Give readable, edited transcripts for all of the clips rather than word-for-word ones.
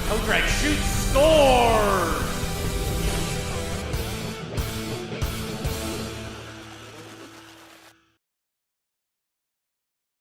Outrag shoots, scores!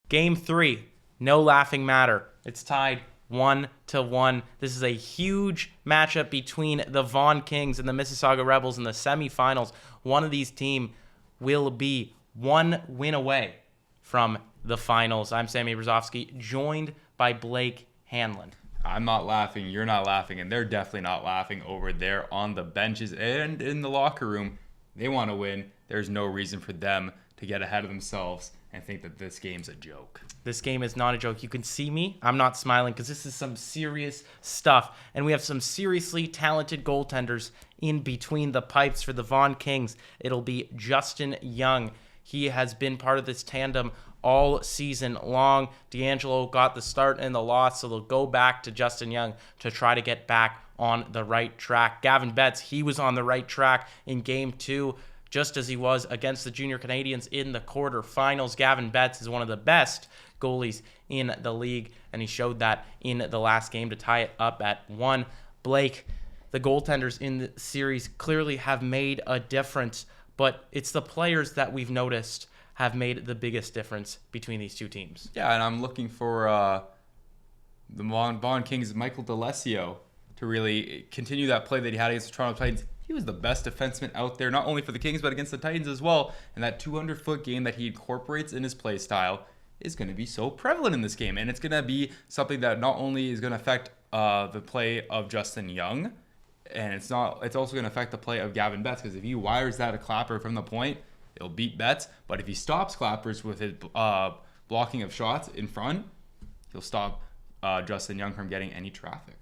Game 3, no laughing matter. It's tied 1-1. This is a huge matchup between the Vaughn Kings and the Mississauga Rebels in the semifinals. One of these teams will be one win away from the finals. I'm Sammy Brzozowski, joined by Blake Hanlon. I'm not laughing, you're not laughing, and they're definitely not laughing over there on the benches and in the locker room. They want to win. There's no reason for them to get ahead of themselves and think that this game's a joke. This game is not a joke. You can see me. I'm not smiling because this is some serious stuff. And we have some seriously talented goaltenders in between the pipes for the Vaughn Kings. It'll be Justin Young. He has been part of this tandem all season long. D'Angelo got the start and the loss, so they'll go back to Justin Young to try to get back on the right track. Gavin Betts, he was on the right track in Game 2, just as he was against the Junior Canadians in the quarterfinals. Gavin Betts is one of the best goalies in the league, and he showed that in the last game to tie it up at 1. Blake, the goaltenders in the series clearly have made a difference, but it's the players that we've noticed have made the biggest difference between these two teams. Yeah, and I'm looking for the Vaughn Kings' Michael D'Alessio to really continue that play that he had against the Toronto Titans. He was the best defenseman out there, not only for the Kings, but against the Titans as well. And that 200-foot game that he incorporates in his play style is going to be so prevalent in this game. And it's going to be something that not only is going to affect the play of Justin Young, and it's also going to affect the play of Gavin Betts, because if he wires that a clapper from the point, it'll beat Betts. But if he stops clappers with his blocking of shots in front, he'll stop Justin Young from getting any traffic.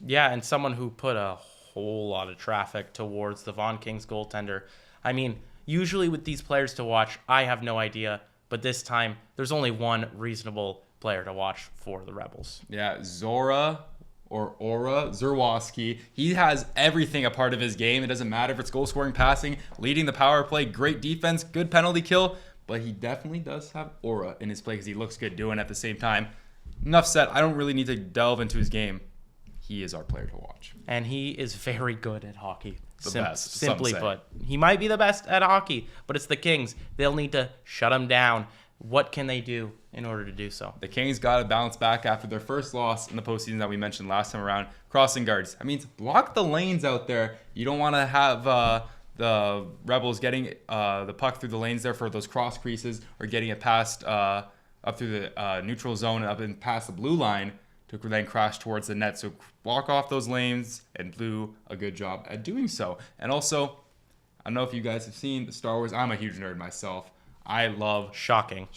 Yeah, and someone who put a whole lot of traffic towards the Vaughn Kings goaltender. I mean, usually with these players to watch, I have no idea. But this time, there's only one reasonable player to watch for the Rebels. Yeah, Zora Zerwowski. He has everything a part of his game. It doesn't matter if it's goal scoring, passing, leading the power play, great defense, good penalty kill. But he definitely does have aura in his play because he looks good doing it at the same time. Enough said. I don't really need to delve into his game. He is our player to watch. And he is very good at hockey. The best, Simply put. He might be the best at hockey, but it's the Kings. They'll need to shut him down. What can they do in order to do so? The Kings got to bounce back after their first loss in the postseason that we mentioned last time around. Crossing guards. I mean, block the lanes out there. You don't want to have the Rebels getting the puck through the lanes there for those cross creases, or getting it past up through the neutral zone and up and past the blue line to then crash towards the net. So block off those lanes, and do a good job at doing so. And also, I don't know if you guys have seen the Star Wars. I'm a huge nerd myself. I love... Shocking.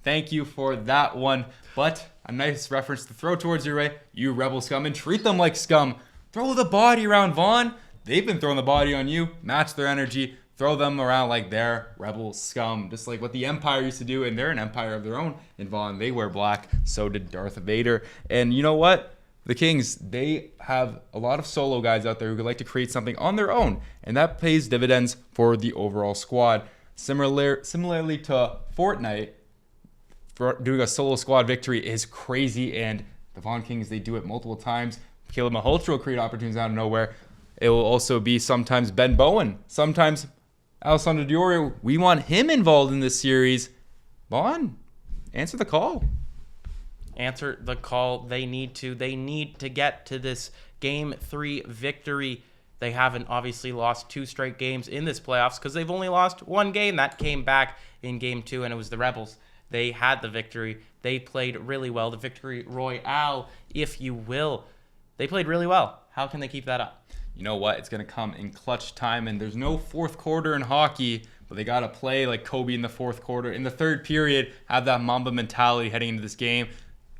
Thank you for that one. But a nice reference to throw towards your way. You Rebel scum, and treat them like scum. Throw the body around Vaughn. They've been throwing the body on you. Match their energy. Throw them around like they're Rebel scum. Just like what the Empire used to do, and they're an empire of their own. In Vaughn, they wear black. So did Darth Vader. And you know what? The Kings, they have a lot of solo guys out there who would like to create something on their own. And that pays dividends for the overall squad. Similarly to Fortnite, doing a solo squad victory is crazy, and the Vaughn Kings, they do it multiple times. Caleb Maholtz will create opportunities out of nowhere. It will also be sometimes Ben Bowen, sometimes Alessandro Diorio. We want him involved in this series. Vaughn, answer the call. Answer the call. They need to get to this Game 3 victory. They haven't obviously lost 2 straight games in this playoffs because they've only lost 1 game. That came back in Game 2, and it was the Rebels. They had the victory. They played really well. The victory royale, if you will. They played really well. How can they keep that up? You know what? It's going to come in clutch time, and there's no fourth quarter in hockey, but they got to play like Kobe in the fourth quarter. In the third period, have that Mamba mentality heading into this game.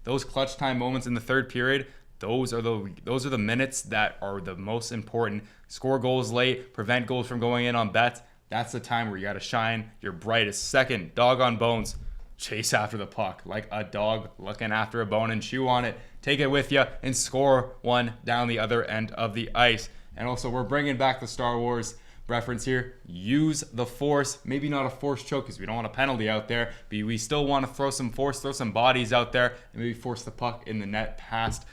Those clutch time moments in the third period, those are the minutes that are the most important. Score goals late, prevent goals from going in on bets. That's the time where you got to shine your brightest. Second, dog on bones. Chase after the puck like a dog looking after a bone and chew on it. Take it with you and score one down the other end of the ice. And also, we're bringing back the Star Wars reference here. Use the force. Maybe not a force choke because we don't want a penalty out there, but we still want to throw some force, throw some bodies out there, and maybe force the puck in the net past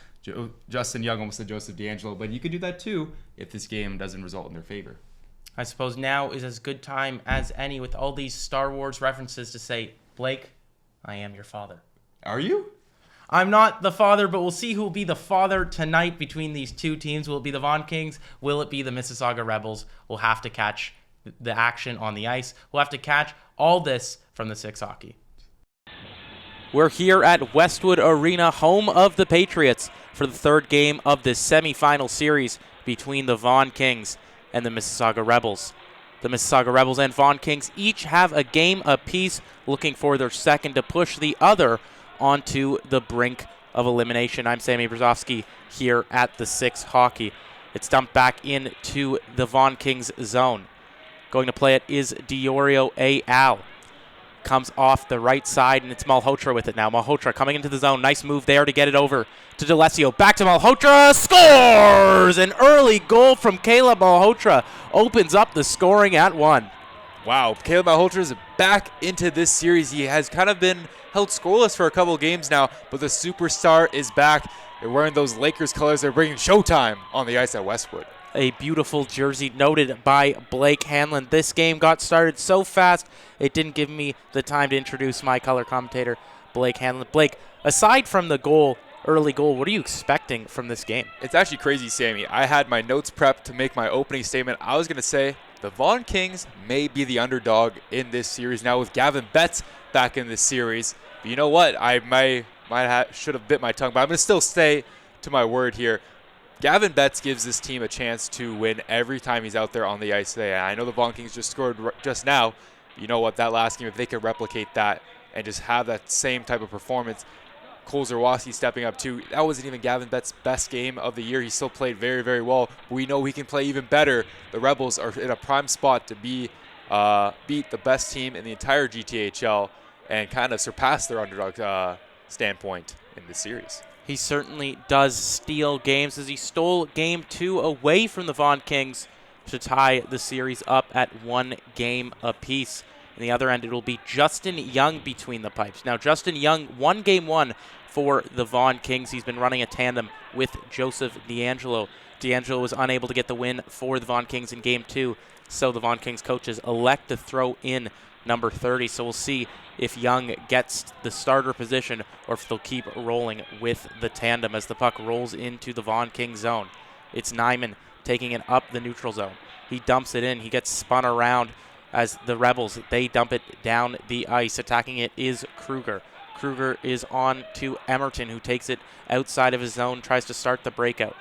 Justin Young almost said Joseph D'Angelo, but you could do that too if this game doesn't result in their favor. I suppose now is as good time as any with all these Star Wars references to say, Blake, I am your father. Are you? I'm not the father, but we'll see who will be the father tonight between these two teams. Will it be the Vaughn Kings? Will it be the Mississauga Rebels? We'll have to catch the action on the ice. We'll have to catch all this from the Six Hockey. We're here at Westwood Arena, home of the Patriots, for the third game of this semifinal series between the Vaughn Kings and the Mississauga Rebels. The Mississauga Rebels and Vaughn Kings each have a game apiece, looking for their second to push the other onto the brink of elimination. I'm Sammy Brzozowski here at the Six Hockey. It's dumped back into the Vaughn Kings zone. Going to play it is Diorio A. Al. Comes off the right side, and it's Malhotra with it now. Malhotra coming into the zone. Nice move there to get it over to D'Alessio. Back to Malhotra. Scores! An early goal from Caleb Malhotra opens up the scoring at 1. Wow, Caleb Malhotra is back into this series. He has kind of been held scoreless for a couple of games now, but the superstar is back. They're wearing those Lakers colors. They're bringing showtime on the ice at Westwood. A beautiful jersey noted by Blake Hanlon. This game got started so fast, it didn't give me the time to introduce my color commentator, Blake Hanlon. Blake, aside from the early goal, what are you expecting from this game? It's actually crazy, Sammy. I had my notes prepped to make my opening statement. I was going to say the Vaughn Kings may be the underdog in this series now with Gavin Betts back in this series. But you know what? I should have bit my tongue, but I'm going to still stay to my word here. Gavin Betts gives this team a chance to win every time he's out there on the ice today. And I know the Vaughn Kings just scored just now. You know what? That last game, if they could replicate that and just have that same type of performance, Cole Zerwoski stepping up too. That wasn't even Gavin Betts' best game of the year. He still played very, very well. We know he can play even better. The Rebels are in a prime spot to beat the best team in the entire GTHL and kind of surpass their underdog standpoint in this series. He certainly does steal games, as he stole Game 2 away from the Vaughn Kings to tie the series up at 1 game apiece. On the other end, it will be Justin Young between the pipes. Now, Justin Young won Game 1 for the Vaughn Kings. He's been running a tandem with Joseph D'Angelo. D'Angelo was unable to get the win for the Vaughn Kings in Game 2, so the Vaughn Kings coaches elect to throw in number 30. So we'll see if Young gets the starter position or if they'll keep rolling with the tandem as the puck rolls into the Vaughn Kings zone. It's Nyman taking it up the neutral zone. He dumps it in. He gets spun around as the Rebels, they dump it down the ice. Attacking it is Kruger. Kruger is on to Emerton, who takes it outside of his zone, tries to start the breakout.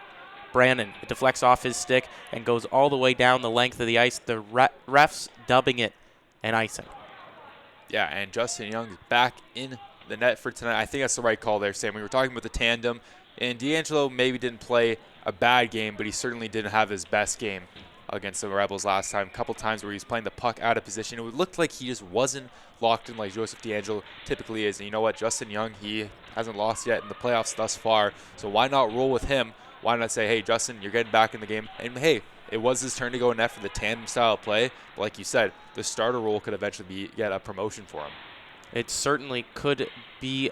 Brandon deflects off his stick and goes all the way down the length of the ice. The refs dubbing it an icing. Yeah, and Justin Young is back in the net for tonight. I think that's the right call there, Sam. We were talking about the tandem, and D'Angelo maybe didn't play a bad game, but he certainly didn't have his best game against the Rebels last time. A couple times where he was playing the puck out of position. It looked like he just wasn't locked in like Joseph D'Angelo typically is. And you know what? Justin Young, he hasn't lost yet in the playoffs thus far, so why not roll with him? Why not say, hey, Justin, you're getting back in the game? And, hey, it was his turn to go net for the tandem style of play. But like you said, the starter role could eventually get a promotion for him. It certainly could be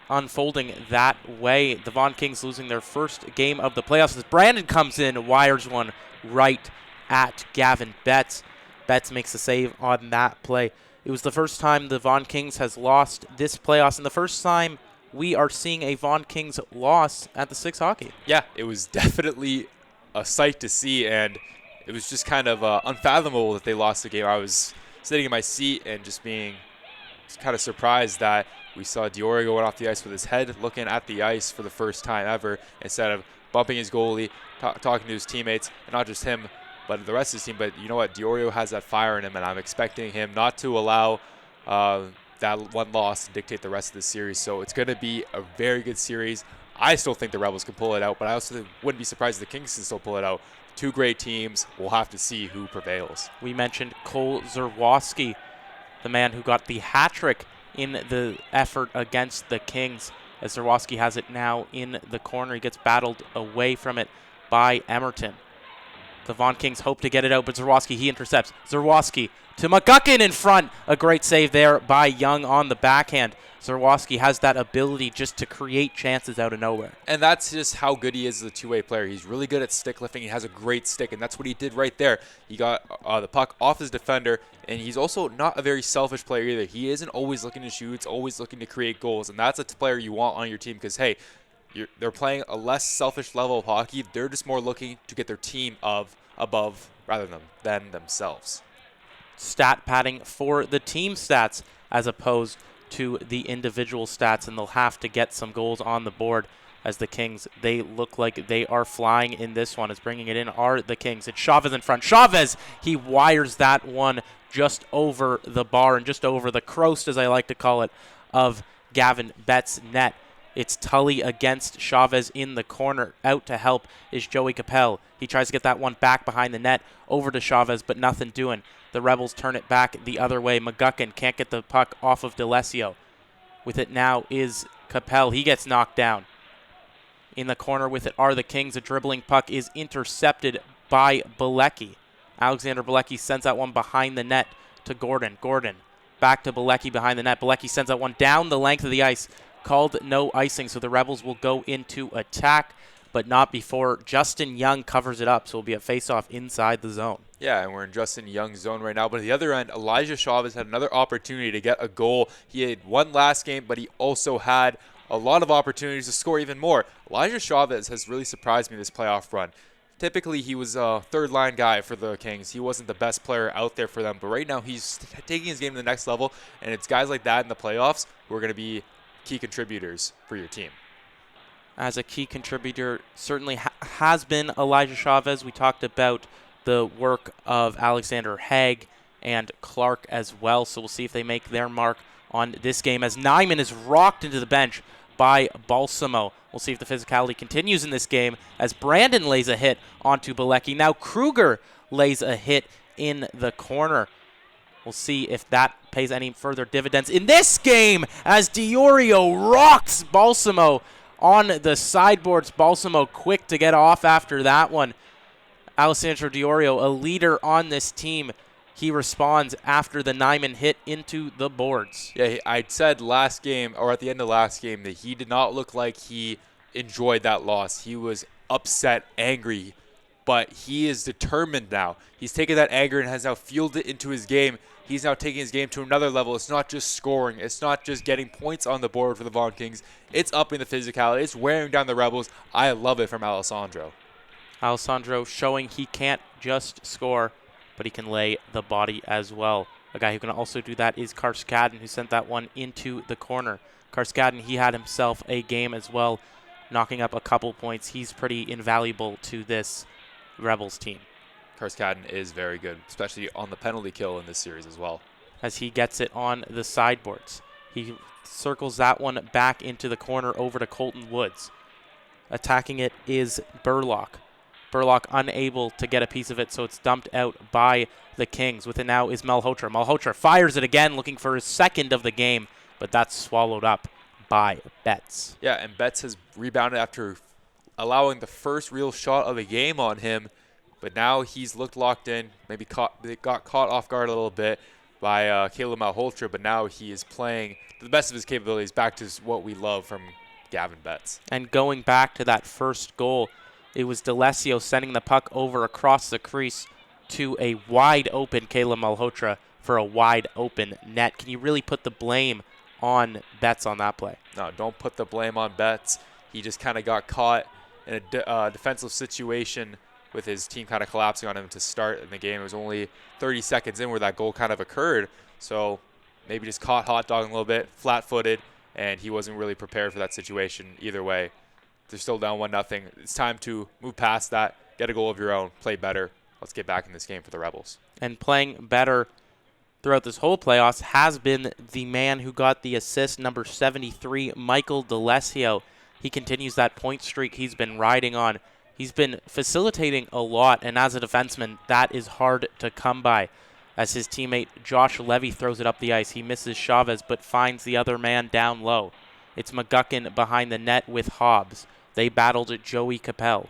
unfolding that way. The Vaughn Kings losing their first game of the playoffs as Brandon comes in, wires one right at Gavin Betts. Betts makes the save on that play. It was the first time the Vaughn Kings has lost this playoffs, and the first time we are seeing a Vaughn Kings loss at the Six Hockey. Yeah, it was definitely a sight to see, and it was just kind of unfathomable that they lost the game. I was sitting in my seat and just being kind of surprised that we saw Diori going off the ice with his head looking at the ice for the first time ever instead of bumping his goalie, talking to his teammates, and not just him, but the rest of his team. But you know what? Diorio has that fire in him, and I'm expecting him not to allow that one loss to dictate the rest of the series. So it's going to be a very good series. I still think the Rebels can pull it out, but I also wouldn't be surprised if the Kings can still pull it out. Two great teams. We'll have to see who prevails. We mentioned Cole Zerwoski, the man who got the hat trick in the effort against the Kings. As Zerwoski has it now in the corner. He gets battled away from it by Emerton. The Vaughn Kings hope to get it out, but Zerwoski, he intercepts. Zerwoski to McGuckin in front. A great save there by Young on the backhand. Zerwowski has that ability just to create chances out of nowhere. And that's just how good he is as a two-way player. He's really good at stick lifting. He has a great stick, and that's what he did right there. He got the puck off his defender, and he's also not a very selfish player either. He isn't always looking to shoot, always looking to create goals, and that's a player you want on your team because, hey, they're playing a less selfish level of hockey. They're just more looking to get their team above rather than themselves. Stat padding for the team stats as opposed to the individual stats, and they'll have to get some goals on the board as the Kings, they look like they are flying in this one. As bringing it in are the Kings. It's Chavez in front. Chavez, he wires that one just over the bar and just over the croast, as I like to call it, of Gavin Betts' net. It's Tully against Chavez in the corner. Out to help is Joey Capel. He tries to get that one back behind the net over to Chavez, but nothing doing. The Rebels turn it back the other way. McGuckin can't get the puck off of DeLessio. With it now is Capel. He gets knocked down. In the corner with it are the Kings. A dribbling puck is intercepted by Bilecki. Alexander Bilecki sends that one behind the net to Gordon. Gordon back to Bilecki behind the net. Bilecki sends that one down the length of the ice. Called no icing, so the Rebels will go into attack, but not before Justin Young covers it up, so it'll be a face-off inside the zone. Yeah, and we're in Justin Young's zone right now. But at the other end, Elijah Chavez had another opportunity to get a goal. He had one last game, but he also had a lot of opportunities to score even more. Elijah Chavez has really surprised me this playoff run. Typically, he was a third-line guy for the Kings. He wasn't the best player out there for them. But right now, he's taking his game to the next level, and it's guys like that in the playoffs who are going to be key contributors for your team. As a key contributor, certainly has been Elijah Chavez. We talked about the work of Alexander Haig and Clark as well, so we'll see if they make their mark on this game as Nyman is rocked into the bench by Balsamo. We'll see if the physicality continues in this game as Brandon lays a hit onto Bilecki. Now Kruger lays a hit in the corner. We'll see if that pays any further dividends in this game as Diorio rocks Balsamo on the sideboards. Balsamo quick to get off after that one. Alessandro Diorio, a leader on this team. He responds after the Nyman hit into the boards. Yeah, I said last game, or at the end of last game, that he did not look like he enjoyed that loss. He was upset, angry, but he is determined now. He's taken that anger and has now fueled it into his game. He's now taking his game to another level. It's not just scoring. It's not just getting points on the board for the Vaughn Kings. It's upping the physicality. It's wearing down the Rebels. I love it from Alessandro. Alessandro showing he can't just score, but he can lay the body as well. A guy who can also do that is Karskadin, who sent that one into the corner. Karskadin, he had himself a game as well, knocking up a couple points. He's pretty invaluable to this Rebels team. Karskadin is very good, especially on the penalty kill in this series as well. As he gets it on the sideboards. He circles that one back into the corner over to Colton Woods. Attacking it is Burlock. Burlock unable to get a piece of it, so it's dumped out by the Kings. With it now is Malhotra. Malhotra fires it again, looking for his second of the game, but that's swallowed up by Betts. Yeah, and Betts has rebounded after allowing the first real shot of the game on him, but now he's looked locked in, maybe got caught off guard a little bit by Caleb Malhotra, but now he is playing to the best of his capabilities, back to what we love from Gavin Betts. And going back to that first goal, it was DeLessio sending the puck over across the crease to a wide-open Caleb Malhotra for a wide-open net. Can you really put the blame on Betts on that play? No, don't put the blame on Betts. He just kind of got caught in a defensive situation with his team kind of collapsing on him to start in the game. It was only 30 seconds in where that goal kind of occurred. So maybe just caught hot dogging a little bit, flat-footed, and he wasn't really prepared for that situation either way. They're still down 1-0. It's time to move past that, get a goal of your own, play better. Let's get back in this game for the Rebels. And playing better throughout this whole playoffs has been the man who got the assist, number 73, Michael DeLessio. He continues that point streak he's been riding on. He's been facilitating a lot, and as a defenseman, that is hard to come by. As his teammate Josh Levy throws it up the ice, he misses Chavez but finds the other man down low. It's McGuckin behind the net with Hobbs. They battled Joey Capel.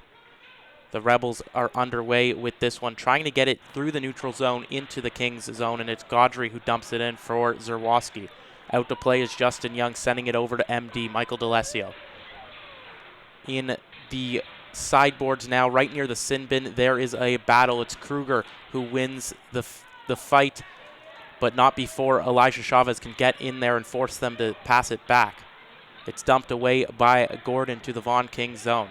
The Rebels are underway with this one, trying to get it through the neutral zone into the Kings zone, and it's Gaudry who dumps it in for Zerwowski. Out to play is Justin Young, sending it over to MD, Michael DeLessio. In the sideboards now, right near the sin bin, there is a battle. It's Kruger who wins the fight, but not before Elijah Chavez can get in there and force them to pass it back. It's dumped away by Gordon to the Vaughn Kings zone.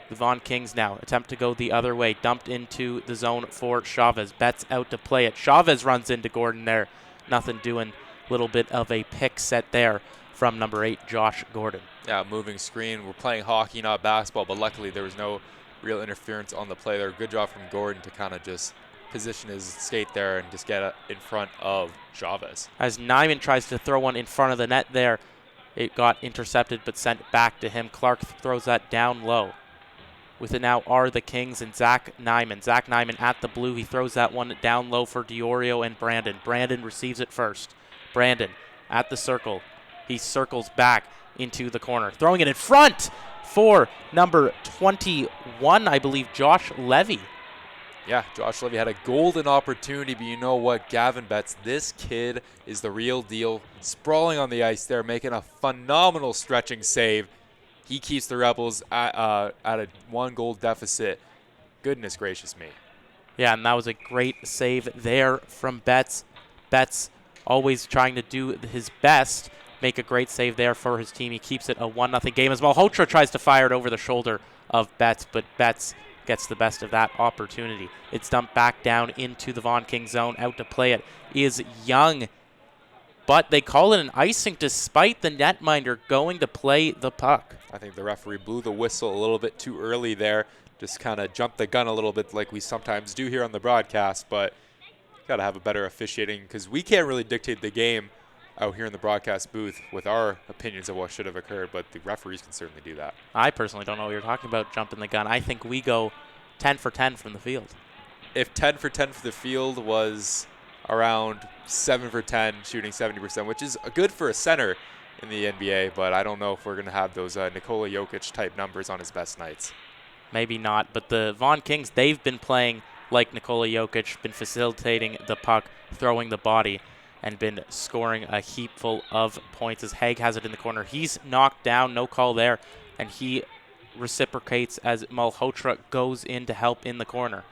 The Vaughn Kings now attempt to go the other way, dumped into the zone for Chavez. Betts out to play it. Chavez runs into Gordon there. Nothing doing. Little bit of a pick set there from number 8, Josh Gordon. Yeah, moving screen. We're playing hockey, not basketball, but luckily there was no real interference on the play there. Good job from Gordon to kind of just position his skate there and just get in front of Chavez. As Nyman tries to throw one in front of the net there, it got intercepted but sent back to him. Clark throws that down low. With it now are the Kings and Zach Nyman. Zach Nyman at the blue. He throws that one down low for Diorio and Brandon. Brandon receives it first. Brandon at the circle. He circles back into the corner. Throwing it in front for number 21, I believe, Josh Levy. Yeah, Josh Levy had a golden opportunity, but you know what, Gavin Betts, this kid is the real deal. Sprawling on the ice there, making a phenomenal stretching save. He keeps the Rebels at a 1-goal deficit. Goodness gracious me. Yeah, and that was a great save there from Betts. Betts always trying to do his best, make a great save there for his team. He keeps it a 1-0 game as Malhotra tries to fire it over the shoulder of Betts, but Betts gets the best of that opportunity. It's dumped back down into the Vaughn Kings zone. Out to play it is Young, but they call it an icing despite the netminder going to play the puck. I think the referee blew the whistle a little bit too early there. Just kind of jumped the gun a little bit like we sometimes do here on the broadcast, but got to have a better officiating because we can't really dictate the game out here in the broadcast booth with our opinions of what should have occurred, but the referees can certainly do that. I personally don't know what you're talking about, jumping the gun. I think we go 10 for 10 from the field. If 10 for 10 for the field was around 7 for 10, shooting 70%, which is good for a center in the NBA, but I don't know if we're going to have those Nikola Jokic type numbers on his best nights. Maybe not, but the Vaughn Kings, they've been playing like Nikola Jokic, been facilitating the puck, throwing the body, and been scoring a heap full of points as Haig has it in the corner. He's knocked down, no call there, and he reciprocates as Malhotra goes in to help in the corner.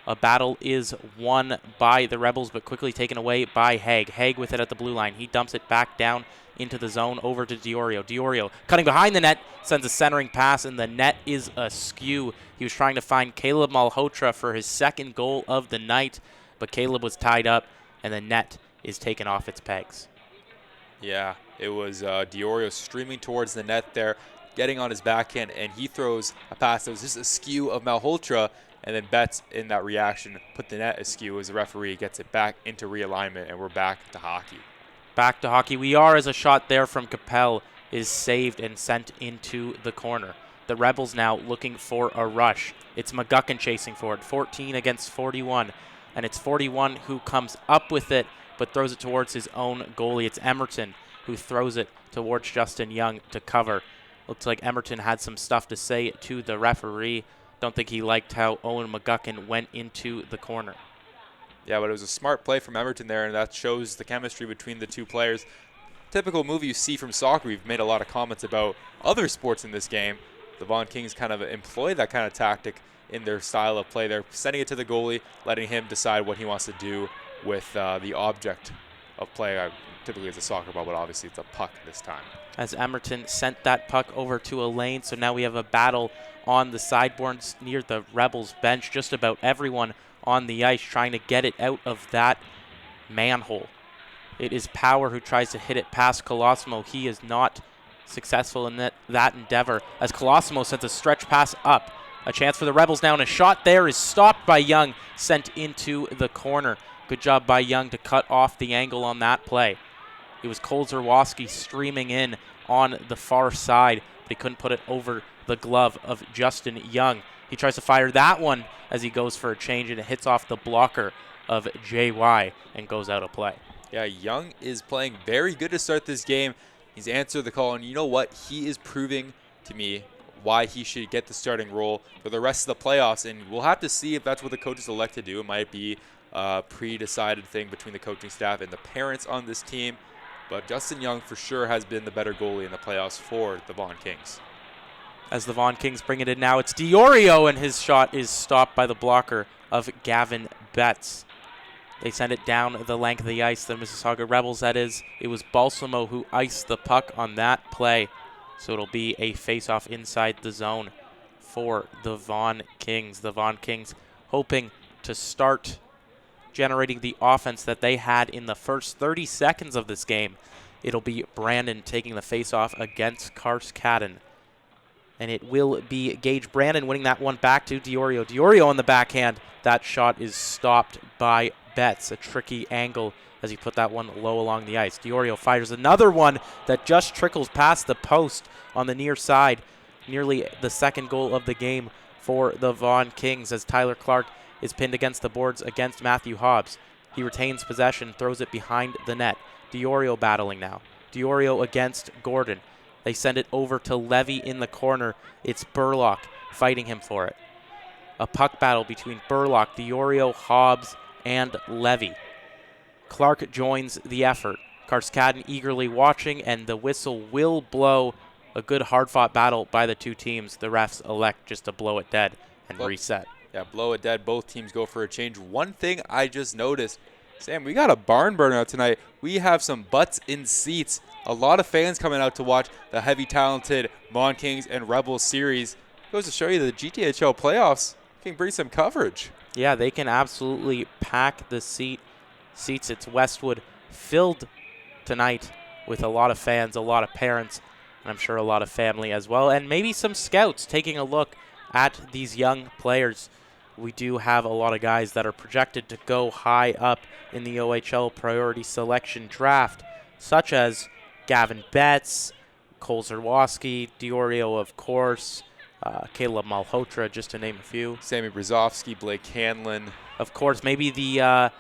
A battle is won by the Rebels, but quickly taken away by Haig. Haig with it at the blue line. He dumps it back down into the zone over to Diorio. Diorio cutting behind the net, sends a centering pass, and the net is askew. He was trying to find Caleb Malhotra for his second goal of the night, but Caleb was tied up, and the net is taken off its pegs. Yeah, it was Diorio streaming towards the net there, getting on his backhand, and he throws a pass that was just askew of Malhotra, and then Betts in that reaction put the net askew as the referee gets it back into realignment, and we're back to hockey. Back to hockey we are as a shot there from Capel is saved and sent into the corner. The Rebels now looking for a rush. It's McGuckin chasing for it, 14 against 41, and it's 41 who comes up with it but throws it towards his own goalie. It's Emerton who throws it towards Justin Young to cover. Looks like Emerton had some stuff to say to the referee. Don't think he liked how Owen McGuckin went into the corner. Yeah, but it was a smart play from Emerton there, and that shows the chemistry between the two players. Typical move you see from soccer. We've made a lot of comments about other sports in this game. The Vaughn Kings kind of employ that kind of tactic in their style of play. They're sending it to the goalie, letting him decide what he wants to do with the object of play. Typically it's a soccer ball, but obviously it's a puck this time. As Emerton sent that puck over to a lane, so now we have a battle on the sideboards near the Rebels bench. Just about everyone on the ice trying to get it out of that manhole. It is Power who tries to hit it past Colosimo. He is not successful in that endeavor as Colosimo sends a stretch pass up. A chance for the Rebels now, and a shot there is stopped by Young, sent into the corner. Good job by Young to cut off the angle on that play. It was Cole Zerwoski streaming in on the far side, but he couldn't put it over the glove of Justin Young. He tries to fire that one as he goes for a change, and it hits off the blocker of JY and goes out of play. Yeah, Young is playing very good to start this game. He's answered the call, and you know what? He is proving to me why he should get the starting role for the rest of the playoffs, and we'll have to see if that's what the coaches elect to do. It might be a pre-decided thing between the coaching staff and the parents on this team. but Justin Young for sure has been the better goalie in the playoffs for the Vaughn Kings. As the Vaughn Kings bring it in now, it's Diorio, and his shot is stopped by the blocker of Gavin Betts. They send it down the length of the ice, the Mississauga Rebels, that is. It was Balsamo who iced the puck on that play, so it'll be a face-off inside the zone for the Vaughn Kings. The Vaughn Kings hoping to start generating the offense that they had in the first 30 seconds of this game. It'll be Brandon taking the face-off against Karskadden. And it will be Gage Brandon winning that one back to Diorio. Diorio on the backhand. That shot is stopped by Betts. A tricky angle as he put that one low along the ice. Diorio fires another one that just trickles past the post on the near side. Nearly the second goal of the game for the Vaughn Kings as Tyler Clark is pinned against the boards against Matthew Hobbs. He retains possession, throws it behind the net. Diorio battling now. Diorio against Gordon. They send it over to Levy in the corner. It's Burlock fighting him for it. A puck battle between Burlock, Diorio, Hobbs, and Levy. Clark joins the effort. Karskadden eagerly watching, and the whistle will blow. A good hard-fought battle by the two teams. The refs elect just to blow it dead and reset. Yeah, blow it dead. Both teams go for a change. One thing I just noticed, Sam, we got a barn burner tonight. We have some butts in seats. A lot of fans coming out to watch the heavy talented Vaughn Kings and Rebels series. Goes to show you the GTHL playoffs can bring some coverage. Yeah, they can absolutely pack the seats. It's Westwood filled tonight with a lot of fans, a lot of parents, and I'm sure a lot of family as well, and maybe some scouts taking a look at these young players. We do have a lot of guys that are projected to go high up in the OHL priority selection draft, such as Gavin Betts, Cole Zerwoski, Diorio, of course, Caleb Malhotra, just to name a few. Sammy Brzezowski, Blake Hanlon. Of course, maybe the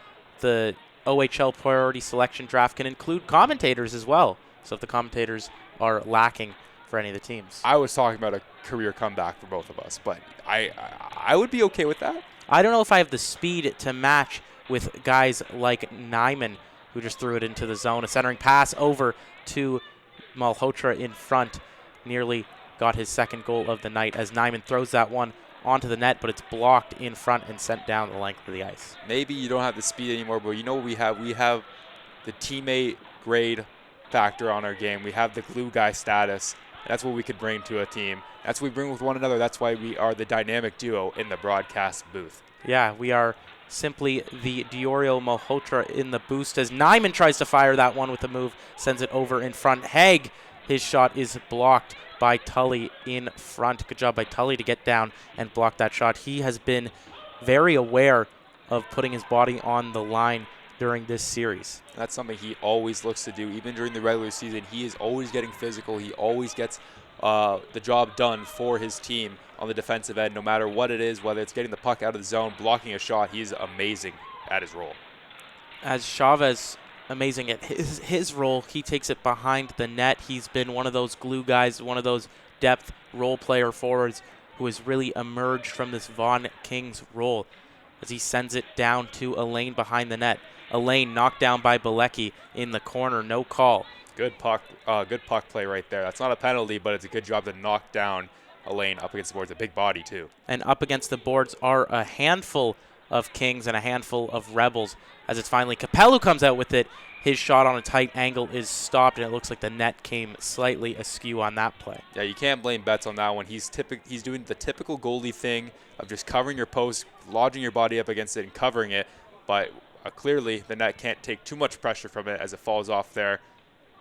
OHL priority selection draft can include commentators as well. So if the commentators are lacking for any of the teams. I was talking about a career comeback for both of us, but I would be okay with that. I don't know if I have the speed to match with guys like Nyman, who just threw it into the zone. A centering pass over to Malhotra in front. Nearly got his second goal of the night as Nyman throws that one onto the net, but it's blocked in front and sent down the length of the ice. Maybe you don't have the speed anymore, but you know what we have? We have the teammate grade factor on our game. We have the glue guy status. That's what we could bring to a team. That's what we bring with one another. That's why we are the dynamic duo in the broadcast booth. Yeah, we are simply the Diorio Malhotra in the boost as Nyman tries to fire that one with a move, sends it over in front. Haig, his shot is blocked by Tully in front. Good job by Tully to get down and block that shot. He has been very aware of putting his body on the line during this series. That's something he always looks to do. Even during the regular season, he is always getting physical. He always gets the job done for his team on the defensive end, no matter what it is, whether it's getting the puck out of the zone, blocking a shot. He's amazing at his role. As Chavez amazing at his role, he takes it behind the net. He's been one of those glue guys, one of those depth role player forwards who has really emerged from this Vaughn Kings role as he sends it down to Elaine behind the net. Elaine knocked down by Bilecki in the corner, no call. Good puck play right there. That's not a penalty, but it's a good job to knock down Elaine up against the boards. A big body, too. And up against the boards are a handful of Kings and a handful of Rebels as it's finally Capello who comes out with it. His shot on a tight angle is stopped, and it looks like the net came slightly askew on that play. Yeah, you can't blame Betts on that one. He's doing the typical goalie thing of just covering your post, lodging your body up against it and covering it, but clearly the net can't take too much pressure from it as it falls off there.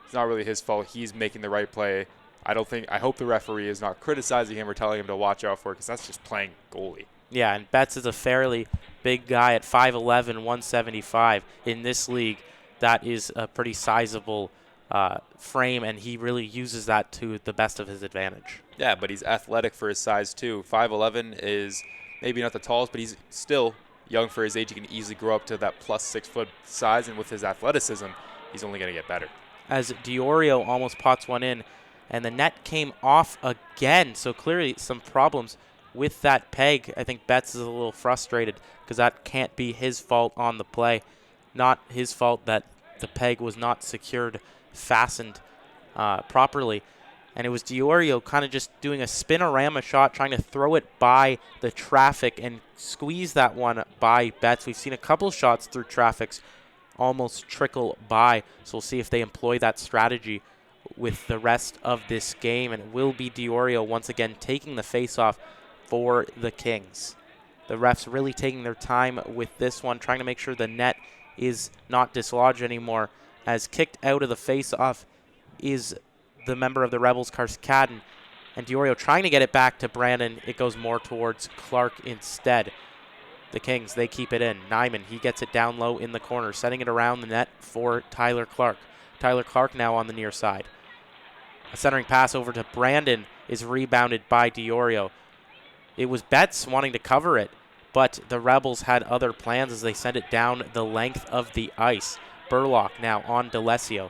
It's not really his fault. He's making the right play. I hope the referee is not criticizing him or telling him to watch out for it, because that's just playing goalie. Yeah, and Betts is a fairly big guy at 5'11", 175 in this league. That is a pretty sizable frame, and he really uses that to the best of his advantage. Yeah, but he's athletic for his size too. 5'11" is maybe not the tallest, but he's still young for his age. He can easily grow up to that plus 6 foot size, and with his athleticism, he's only going to get better. As Diorio almost pots one in, and the net came off again, so clearly some problems with that peg. I think Betts is a little frustrated because that can't be his fault on the play. Not his fault that the peg was not secured fastened properly. And it was Diorio kind of just doing a spinorama shot, trying to throw it by the traffic and squeeze that one by Betts. We've seen a couple shots through traffics almost trickle by, so we'll see if they employ that strategy with the rest of this game. And it will be Diorio once again taking the face-off for the Kings. The refs really taking their time with this one, trying to make sure the net is not dislodged anymore, as kicked out of the face-off is the member of the Rebels, Karskadin, and Diorio trying to get it back to Brandon. It goes more towards Clark instead. The Kings, they keep it in. Nyman, he gets it down low in the corner, setting it around the net for Tyler Clark. Tyler Clark now on the near side. A centering pass over to Brandon is rebounded by Diorio. It was Betts wanting to cover it, but the Rebels had other plans as they sent it down the length of the ice. Burlock now on D'Alessio.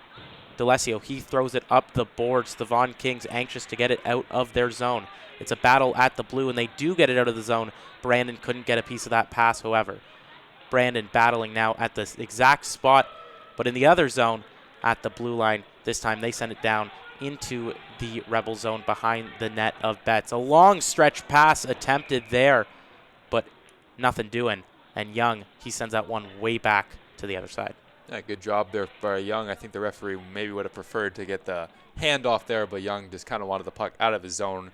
D'Alessio, he throws it up the boards. The Vaughn Kings anxious to get it out of their zone. It's a battle at the blue, and they do get it out of the zone. Brandon couldn't get a piece of that pass, however. Brandon battling now at the exact spot, but in the other zone at the blue line. This time they send it down into the Rebel zone behind the net of Betts. A long stretch pass attempted there, but nothing doing. And Young, he sends that one way back to the other side. Yeah, good job there by Young. I think the referee maybe would have preferred to get the handoff there, but Young just kind of wanted the puck out of his zone.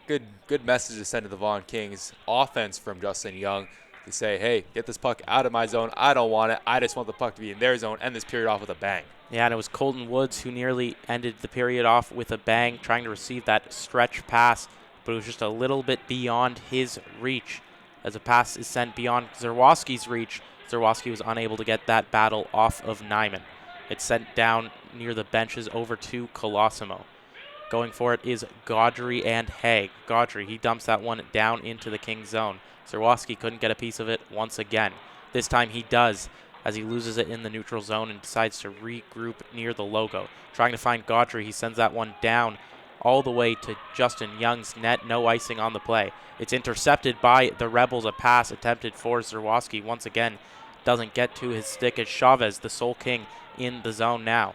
Good message to send to the Vaughn Kings. Offense from Justin Young to say, hey, get this puck out of my zone. I don't want it. I just want the puck to be in their zone. End this period off with a bang. Yeah, and it was Colton Woods who nearly ended the period off with a bang, trying to receive that stretch pass, but it was just a little bit beyond his reach. As a pass is sent beyond Zerwowski's reach, Zerwowski was unable to get that battle off of Nyman. It's sent down near the benches over to Colosimo. Going for it is Gaudry and Haig. Gaudry, he dumps that one down into the Kings zone. Zerwowski couldn't get a piece of it once again. This time he does, as he loses it in the neutral zone and decides to regroup near the logo. Trying to find Gaudry, he sends that one down all the way to Justin Young's net. No icing on the play. It's intercepted by the Rebels. A pass attempted for Zerwowski. Once again, doesn't get to his stick as Chavez, the sole King, in the zone now.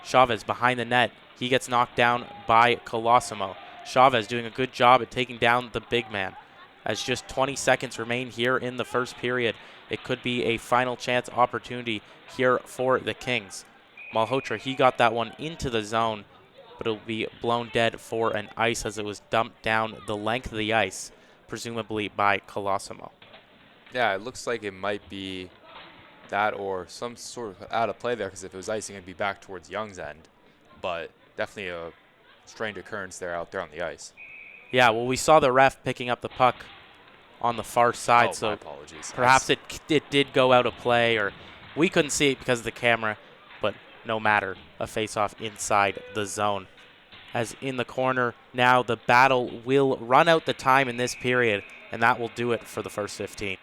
Chavez behind the net. He gets knocked down by Colosimo. Chavez doing a good job at taking down the big man. As just 20 seconds remain here in the first period, it could be a final chance opportunity here for the Kings. Malhotra, he got that one into the zone, but it'll be blown dead for an ice as it was dumped down the length of the ice, presumably by Colosimo. Yeah, it looks like it might be that or some sort of out of play there, because if it was icing, it'd be back towards Young's end. But definitely a strange occurrence there out there on the ice. Yeah, well, we saw the ref picking up the puck on the far side, my so apologies. perhaps it did go out of play, or we couldn't see it because of the camera, but no matter, a face-off inside the zone. As in the corner, now the battle will run out the time in this period, and that will do it for the first 15.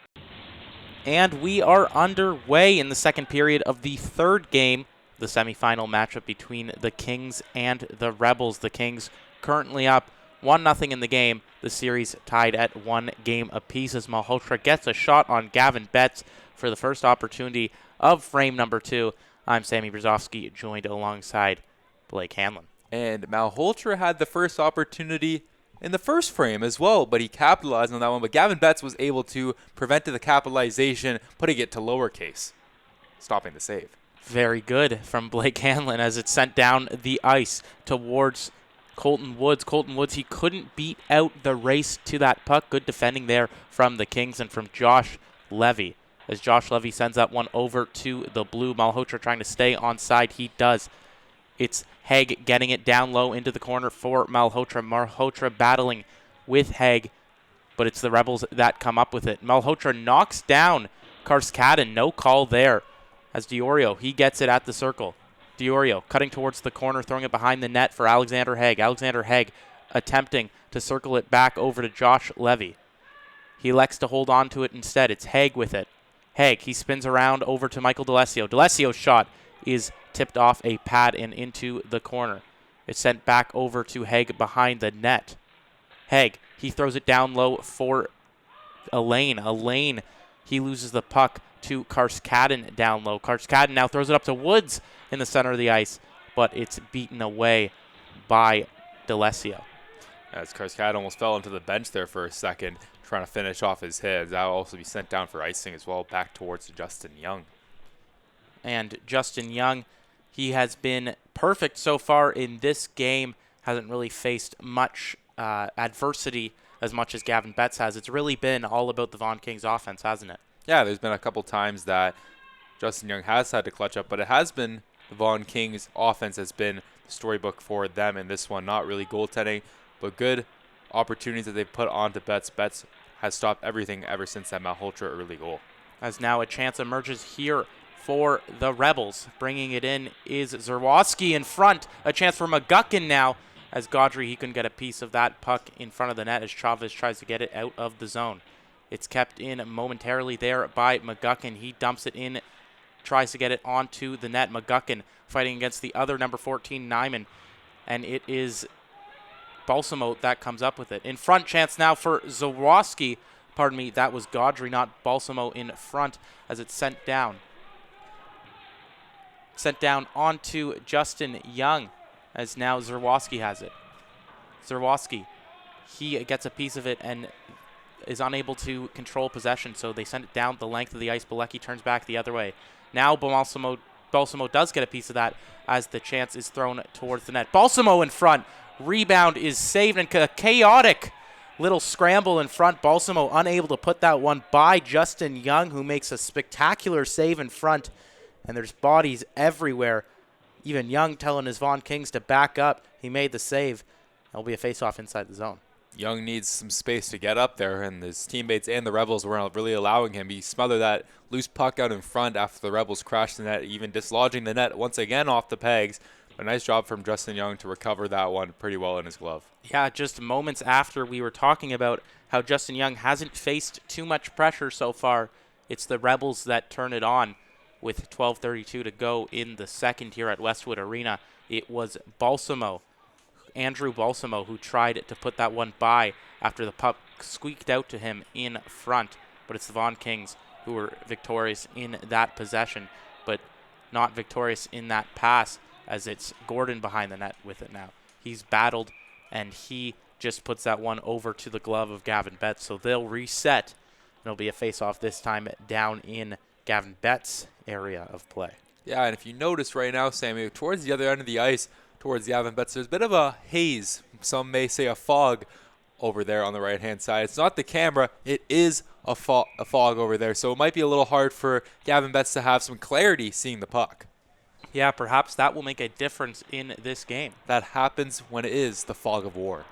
And we are underway in the second period of the third game, the semifinal matchup between the Kings and the Rebels. The Kings currently up 1-0 in the game. The series tied at 1 game apiece as Malhotra gets a shot on Gavin Betts for the first opportunity of frame number 2. I'm Sammy Brzezowski, joined alongside Blake Hanlon. And Malhotra had the first opportunity in the first frame as well, but he capitalized on that one. But Gavin Betts was able to prevent the capitalization, putting it to lowercase, stopping the save. Very good from Blake Hanlon as it's sent down the ice towards Colton Woods. Colton Woods, he couldn't beat out the race to that puck. Good defending there from the Kings and from Josh Levy. As Josh Levy sends that one over to the blue. Malhotra trying to stay on side. He does. It's Haig getting it down low into the corner for Malhotra. Malhotra battling with Haig, but it's the Rebels that come up with it. Malhotra knocks down Karskadin. No call there. As Diorio, he gets it at the circle. Diorio cutting towards the corner, throwing it behind the net for Alexander Haig. Alexander Haig attempting to circle it back over to Josh Levy. He elects to hold on to it instead. It's Haig with it. Haig, he spins around over to Michael D'Alessio. D'Alessio's shot is tipped off a pad and into the corner. It's sent back over to Haig behind the net. Haig, he throws it down low for Elaine. Elaine, He loses the puck to Karskadin down low. Karskadin now throws it up to Woods in the center of the ice, but it's beaten away by D'Alessio. As Karskad almost fell into the bench there for a second, trying to finish off his hit. That will also be sent down for icing as well, back towards Justin Young. And Justin Young, he has been perfect so far in this game. Hasn't really faced much adversity as much as Gavin Betts has. It's really been all about the Vaughn Kings offense, hasn't it? Yeah, there's been a couple times that Justin Young has had to clutch up, but it has been the Vaughn Kings offense has been the storybook for them in this one. Not really goaltending, but good opportunities that they've put onto Betts. Betts has stopped everything ever since that Malhotra early goal. As now a chance emerges here for the Rebels. Bringing it in is Zerwowski in front. A chance for McGuckin now, as Gaudry, he couldn't get a piece of that puck in front of the net as Chavez tries to get it out of the zone. It's kept in momentarily there by McGuckin. He dumps it in, tries to get it onto the net. McGuckin fighting against the other number 14, Nyman, and it is Balsamo that comes up with it. In front, chance now for Zerwowski. Pardon me, that was Gaudry, not Balsamo in front, as it's sent down. Sent down onto Justin Young, as now Zerwowski has it. Zerwowski, he gets a piece of it and is unable to control possession, so they send it down the length of the ice. Bilecki turns back the other way. Now Balsamo does get a piece of that as the chance is thrown towards the net. Balsamo in front. Rebound is saved, and a chaotic little scramble in front. Balsamo unable to put that one by Justin Young, who makes a spectacular save in front, and there's bodies everywhere. Even Young telling his Vaughn Kings to back up. He made the save. That'll be a face-off inside the zone. Young needs some space to get up there, and his teammates and the Rebels weren't really allowing him. He smothered that loose puck out in front after the Rebels crashed the net, even dislodging the net once again off the pegs. A nice job from Justin Young to recover that one pretty well in his glove. Yeah, just moments after we were talking about how Justin Young hasn't faced too much pressure so far, it's the Rebels that turn it on with 12:32 to go in the second here at Westwood Arena. It was Andrew Balsamo, who tried to put that one by after the puck squeaked out to him in front. But it's the Vaughn Kings who were victorious in that possession, but not victorious in that pass, as it's Gordon behind the net with it now. He's battled, and he just puts that one over to the glove of Gavin Betts. So they'll reset. It'll be a face-off this time down in Gavin Betts' area of play. Yeah, and if you notice right now, Sammy, towards the other end of the ice, towards Gavin Betts, there's a bit of a haze. Some may say a fog over there on the right-hand side. It's not the camera. It is a fog over there. So it might be a little hard for Gavin Betts to have some clarity seeing the puck. Yeah, perhaps that will make a difference in this game. That happens when it is the fog of war.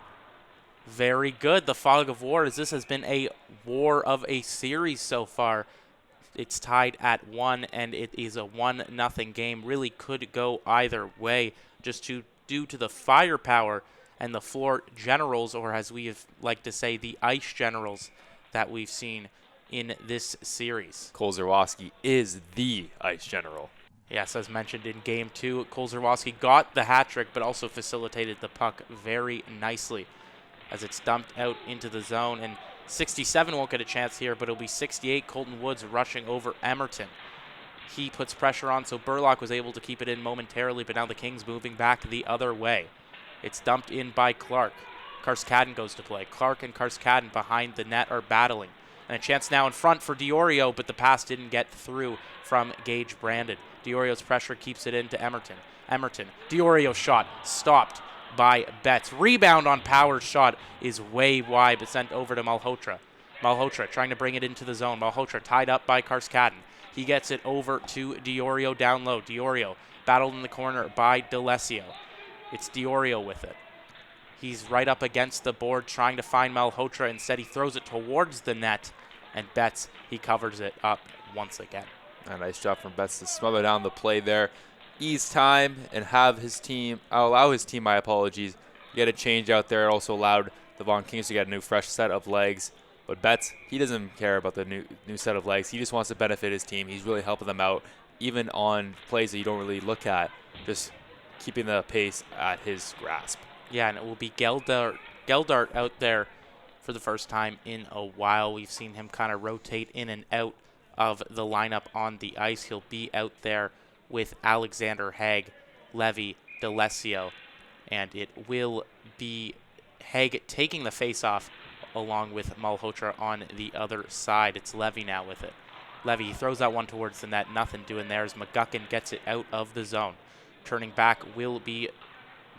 Very good. The fog of war, as this has been a war of a series so far. It's tied at 1, and it is a 1-0 game. Really could go either way, just due to the firepower and the floor generals, or as we like to say, the ice generals that we've seen in this series. Cole Zerwowski is the ice general. Yes, as mentioned in Game 2, Cole Zerwowski got the hat trick, but also facilitated the puck very nicely as it's dumped out into the zone. And 67 won't get a chance here, but it'll be 68. Colton Woods rushing over Emerton. He puts pressure on, so Burlock was able to keep it in momentarily, but now the Kings moving back the other way. It's dumped in by Clark. Karskadin goes to play. Clark and Karskadin behind the net are battling. And a chance now in front for Diorio, but the pass didn't get through from Gage Brandon. Diorio's pressure keeps it into Emerton. Diorio shot stopped by Betts. Rebound on Power's shot is way wide, but sent over to Malhotra. Malhotra trying to bring it into the zone. Malhotra tied up by Karskadin. He gets it over to Diorio down low. Diorio battled in the corner by D'Alessio. It's Diorio with it. He's right up against the board trying to find Malhotra. Instead, he throws it towards the net, and Betts, he covers it up once again. A nice job from Betts to smother down the play there. Ease time and allow his team, get a change out there. It also allowed the Vaughn Kings to get a new fresh set of legs. But Betts, he doesn't care about the new set of legs. He just wants to benefit his team. He's really helping them out, even on plays that you don't really look at, just keeping the pace at his grasp. Yeah, and it will be Geldart out there for the first time in a while. We've seen him kind of rotate in and out of the lineup on the ice. He'll be out there with Alexander Haig, Levy, DeLessio, and it will be Haig taking the faceoff along with Malhotra on the other side. It's Levy now with it. Levy throws that one towards the net. Nothing doing there as McGuckin gets it out of the zone. Turning back will be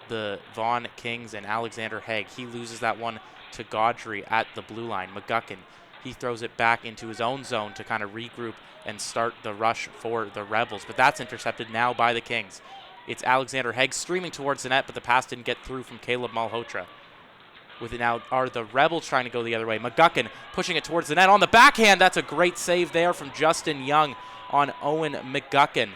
the Vaughn Kings and Alexander Haig. He loses that one to Gaudry at the blue line. McGuckin, he throws it back into his own zone to kind of regroup and start the rush for the Rebels. But that's intercepted now by the Kings. It's Alexander Haig streaming towards the net, but the pass didn't get through from Caleb Malhotra. With it now are the Rebels trying to go the other way. McGuckin pushing it towards the net on the backhand. That's a great save there from Justin Young on Owen McGuckin.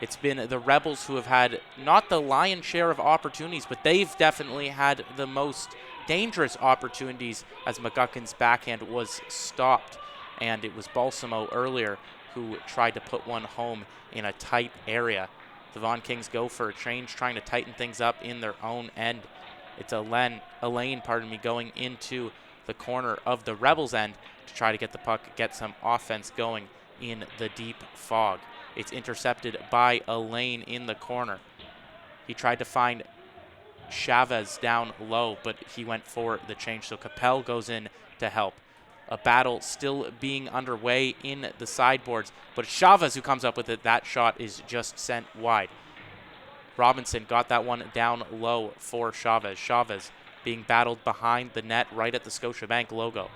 It's been the Rebels who have had not the lion's share of opportunities, but they've definitely had the most dangerous opportunities as McGuckin's backhand was stopped. And it was Balsamo earlier who tried to put one home in a tight area. The Vaughn Kings go for a change, trying to tighten things up in their own end. It's Elaine, going into the corner of the Rebels' end to try to get the puck, get some offense going in the deep fog. It's intercepted by Elaine in the corner. He tried to find Chavez down low, but he went for the change, so Capel goes in to help. A battle still being underway in the sideboards, but it's Chavez who comes up with it. That shot is just sent wide. Robinson got that one down low for Chavez. Chavez being battled behind the net right at the Scotiabank logo.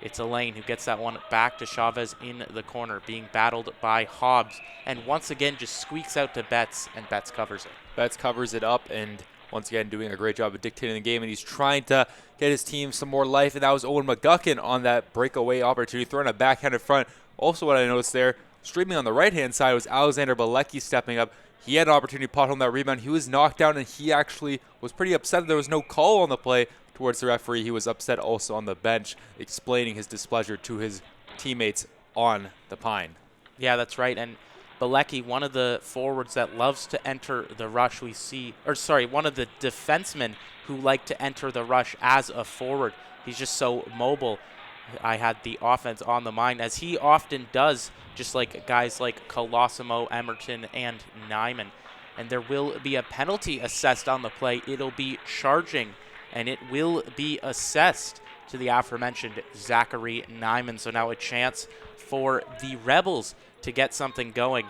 It's Elaine who gets that one back to Chavez in the corner, being battled by Hobbs, and once again just squeaks out to Betts, and Betts covers it. Betts covers it up, and once again doing a great job of dictating the game, and he's trying to get his team some more life, and that was Owen McGuckin on that breakaway opportunity, throwing a backhand in front. Also what I noticed there, streaming on the right-hand side was Alexander Bilecki stepping up. He had an opportunity to pot home that rebound. He was knocked down, and he actually was pretty upset that there was no call on the play towards the referee. He was upset also on the bench, explaining his displeasure to his teammates on the Pine. Yeah, that's right. And Bilecki, one of the forwards that loves to enter the rush, one of the defensemen who like to enter the rush as a forward. He's just so mobile. I had the offense on the mind, as he often does, just like guys like Colosimo, Emerton, and Nyman. And there will be a penalty assessed on the play. It'll be charging, and it will be assessed to the aforementioned Zachary Nyman. So now a chance for the Rebels to get something going,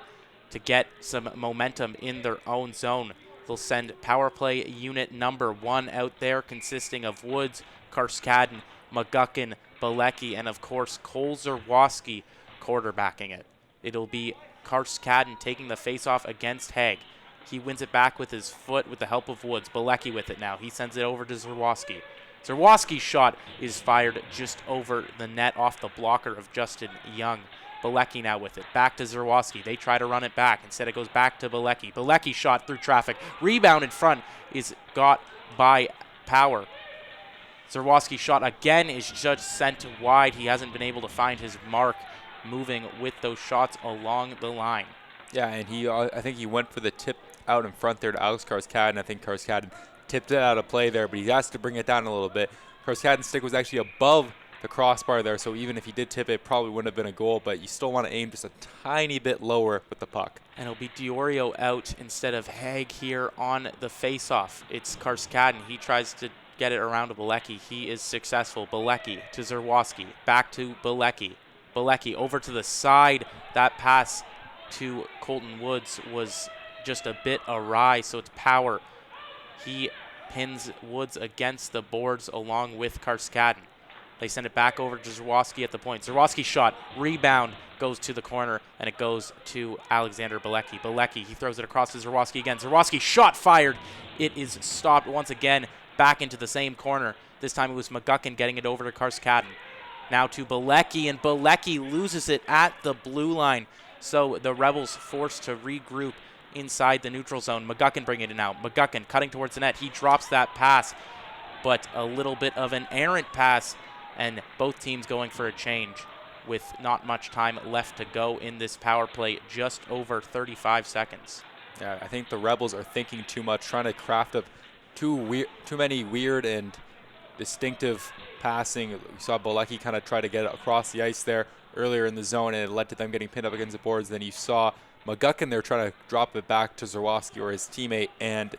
to get some momentum in their own zone. They'll send power play unit number 1 out there, consisting of Woods, Karskadin, McGuckin, Bilecki, and of course Cole Zerwoski quarterbacking it. It'll be Karskadin taking the faceoff against Haig. He wins it back with his foot with the help of Woods. Bilecki with it now. He sends it over to Zerwoski. Zerwoski's shot is fired just over the net off the blocker of Justin Young. Bilecki now with it. Back to Zerwoski. They try to run it back. Instead, it goes back to Bilecki. Bilecki shot through traffic. Rebound in front is got by Power. Zerwoski's shot again is just sent wide. He hasn't been able to find his mark moving with those shots along the line. Yeah, and I think he went for the tip out in front there to Alex Karskadin. I think Karskadin tipped it out of play there, but he has to bring it down a little bit. Karskadin's stick was actually above the crossbar there, so even if he did tip it, probably wouldn't have been a goal, but you still want to aim just a tiny bit lower with the puck. And it'll be Diorio out instead of Haig here on the faceoff. It's Karskadin. He tries to get it around to Bilecki. He is successful. Bilecki to Zerwoski. Back to Bilecki. Bilecki over to the side. That pass to Colton Woods was just a bit awry, so it's Power. He pins Woods against the boards along with Karskadin. They send it back over to Zerwoski at the point. Zerwoski shot, rebound, goes to the corner, and it goes to Alexander Bilecki. Bilecki, he throws it across to Zerwoski again. Zerwoski shot fired. It is stopped once again back into the same corner. This time it was McGuckin getting it over to Karskadin. Now to Bilecki, and Bilecki loses it at the blue line. So the Rebels forced to regroup inside the neutral zone. McGuckin bringing it in out. McGuckin cutting towards the net. He drops that pass, but a little bit of an errant pass, and both teams going for a change with not much time left to go in this power play, just over 35 seconds. Yeah, I think the Rebels are thinking too much, trying to craft up too many weird and distinctive passing. We saw Bilecki kind of try to get it across the ice there earlier in the zone, and it led to them getting pinned up against the boards. Then you saw McGuckin there trying to drop it back to Zerwowski or his teammate, and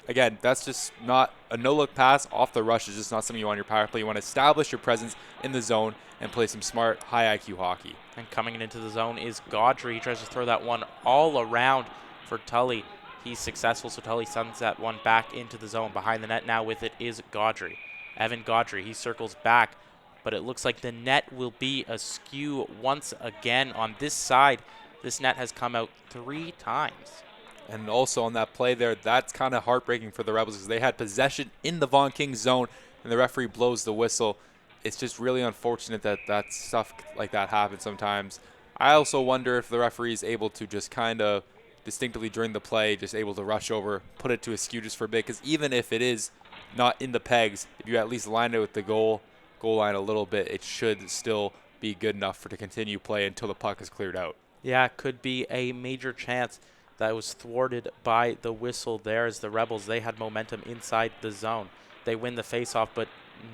again, that's just not a no-look pass off the rush. Is just not something you want on your power play. You want to establish your presence in the zone and play some smart, high IQ hockey. And coming into the zone is Gaudry. He tries to throw that one all around for Tully. He's successful, so Tully sends that one back into the zone. Behind the net now with it is Gaudry. Evan Gaudry, he circles back, but it looks like the net will be askew once again on this side. This net has come out 3 times. And also on that play there, that's kind of heartbreaking for the Rebels because they had possession in the Vaughn Kings zone, and the referee blows the whistle. It's just really unfortunate that stuff like that happens sometimes. I also wonder if the referee is able to just kind of distinctively during the play, just able to rush over, put it to askew just for a bit, because even if it is not in the pegs, if you at least line it with the goal line a little bit, it should still be good enough to continue play until the puck is cleared out. Yeah, it could be a major chance that was thwarted by the whistle there as the Rebels, they had momentum inside the zone. They win the faceoff, but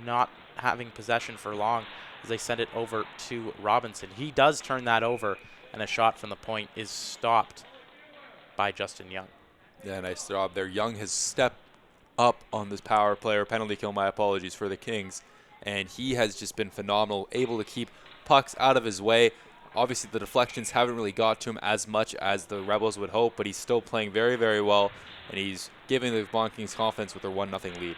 not having possession for long as they send it over to Robinson. He does turn that over, and a shot from the point is stopped by Justin Young. Yeah, nice job there. Young has stepped up on this power play or penalty kill, my apologies, for the Kings, and he has just been phenomenal, able to keep pucks out of his way. Obviously, the deflections haven't really got to him as much as the Rebels would hope, but he's still playing very, very well, and he's giving the Vaughn Kings confidence with their 1-0 lead.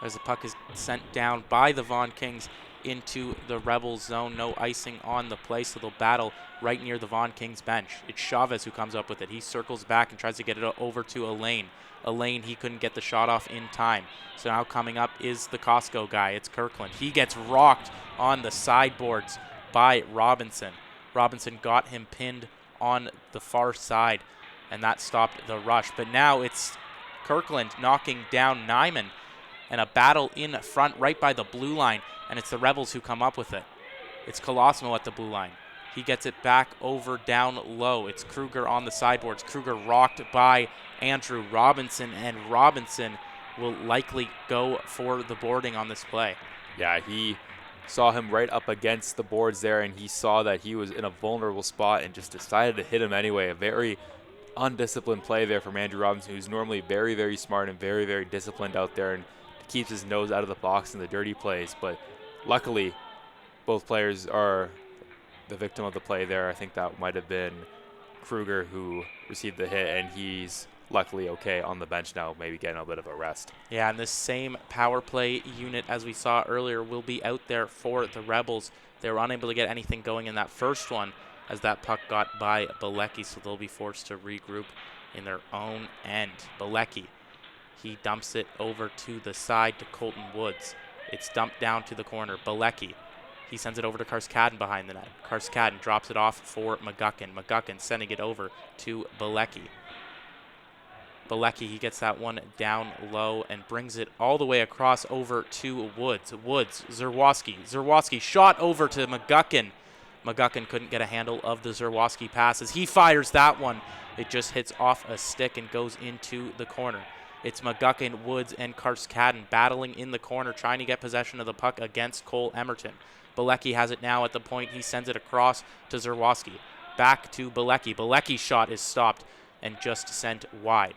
As the puck is sent down by the Vaughn Kings into the Rebels zone. No icing on the play, so they'll battle right near the Vaughn Kings bench. It's Chavez who comes up with it. He circles back and tries to get it over to Elaine. Elaine, he couldn't get the shot off in time. So now coming up is the Costco guy. It's Kirkland. He gets rocked on the sideboards by Robinson. Robinson got him pinned on the far side, and that stopped the rush. But now it's Kirkland knocking down Nyman, and a battle in front right by the blue line, and it's the Rebels who come up with it. It's Colosimo at the blue line. He gets it back over down low. It's Kruger on the sideboards. Kruger rocked by Andrew Robinson, and Robinson will likely go for the boarding on this play. Yeah, he saw him right up against the boards there, and he saw that he was in a vulnerable spot and just decided to hit him anyway. A very undisciplined play there from Andrew Robinson, who's normally very, very smart and very, very disciplined out there and keeps his nose out of the box in the dirty plays. But luckily, both players are the victim of the play there. I think that might have been Kruger who received the hit, and he's luckily okay on the bench now, maybe getting a bit of a rest. Yeah, and this same power play unit, as we saw earlier, will be out there for the Rebels. They were unable to get anything going in that first one as that puck got by Bilecki, so they'll be forced to regroup in their own end. Bilecki, he dumps it over to the side to Colton Woods. It's dumped down to the corner. Bilecki, he sends it over to Karskadin behind the net. Karskadin drops it off for McGuckin. McGuckin sending it over to Bilecki. Bilecki, he gets that one down low and brings it all the way across over to Woods. Woods, Zerwowski. Zerwowski shot over to McGuckin. McGuckin couldn't get a handle of the Zerwowski passes. He fires that one. It just hits off a stick and goes into the corner. It's McGuckin, Woods, and Karskadin battling in the corner, trying to get possession of the puck against Cole Emerton. Bilecki has it now at the point. He sends it across to Zerwowski. Back to Bilecki. Bilecki's shot is stopped and just sent wide.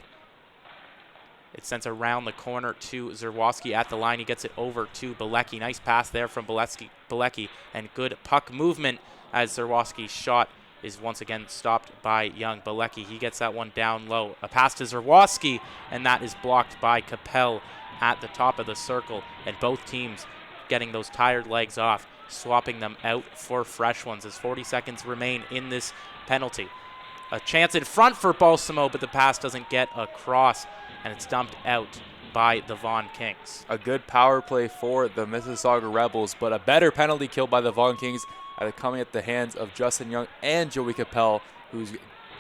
It's sent around the corner to Zerwowski at the line. He gets it over to Bilecki. Nice pass there from Bilecki, and good puck movement as Zerwowski's shot is once again stopped by Young. Bilecki, he gets that one down low. A pass to Zerwowski, and that is blocked by Capel at the top of the circle. And both teams getting those tired legs off, swapping them out for fresh ones as 40 seconds remain in this penalty. A chance in front for Balsamo, but the pass doesn't get across, and it's dumped out by the Vaughn Kings. A good power play for the Mississauga Rebels, but a better penalty kill by the Vaughn Kings coming at the hands of Justin Young and Joey Capel, who's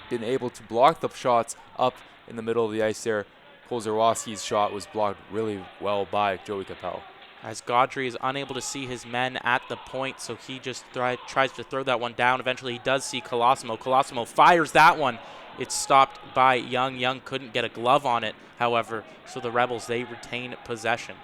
been able to block the shots up in the middle of the ice there. Cole Zerwowski's shot was blocked really well by Joey Capel. As Gaudry is unable to see his men at the point, so he just tries to throw that one down. Eventually he does see Colosimo. Colosimo fires that one. It's stopped by Young. Young couldn't get a glove on it, however, so the Rebels, they retain possession.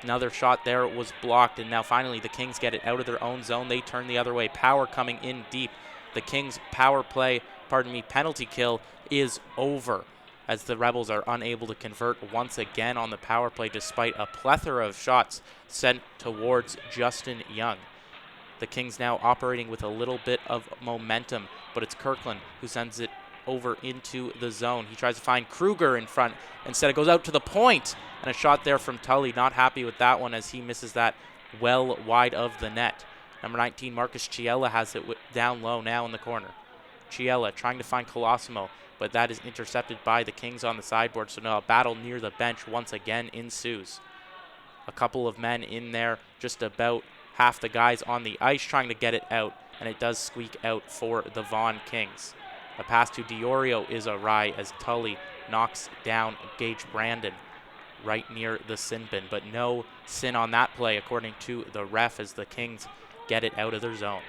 Another shot there was blocked, and now finally the Kings get it out of their own zone. They turn the other way. Power coming in deep. The Kings' penalty kill is over as the Rebels are unable to convert once again on the power play despite a plethora of shots sent towards Justin Young. The Kings now operating with a little bit of momentum, but it's Kirkland who sends it over into the zone. He tries to find Kruger in front. Instead, it goes out to the point, and a shot there from Tully. Not happy with that one as he misses that well wide of the net. Number 19, Marcus Chiella has it down low now in the corner. Chiella trying to find Colosimo, but that is intercepted by the Kings on the sideboard, so now a battle near the bench once again ensues. A couple of men in there, just about half the guys on the ice trying to get it out, and it does squeak out for the Vaughn Kings. A pass to Diorio is awry as Tully knocks down Gage Brandon right near the sin bin, but no sin on that play according to the ref as the Kings get it out of their zone.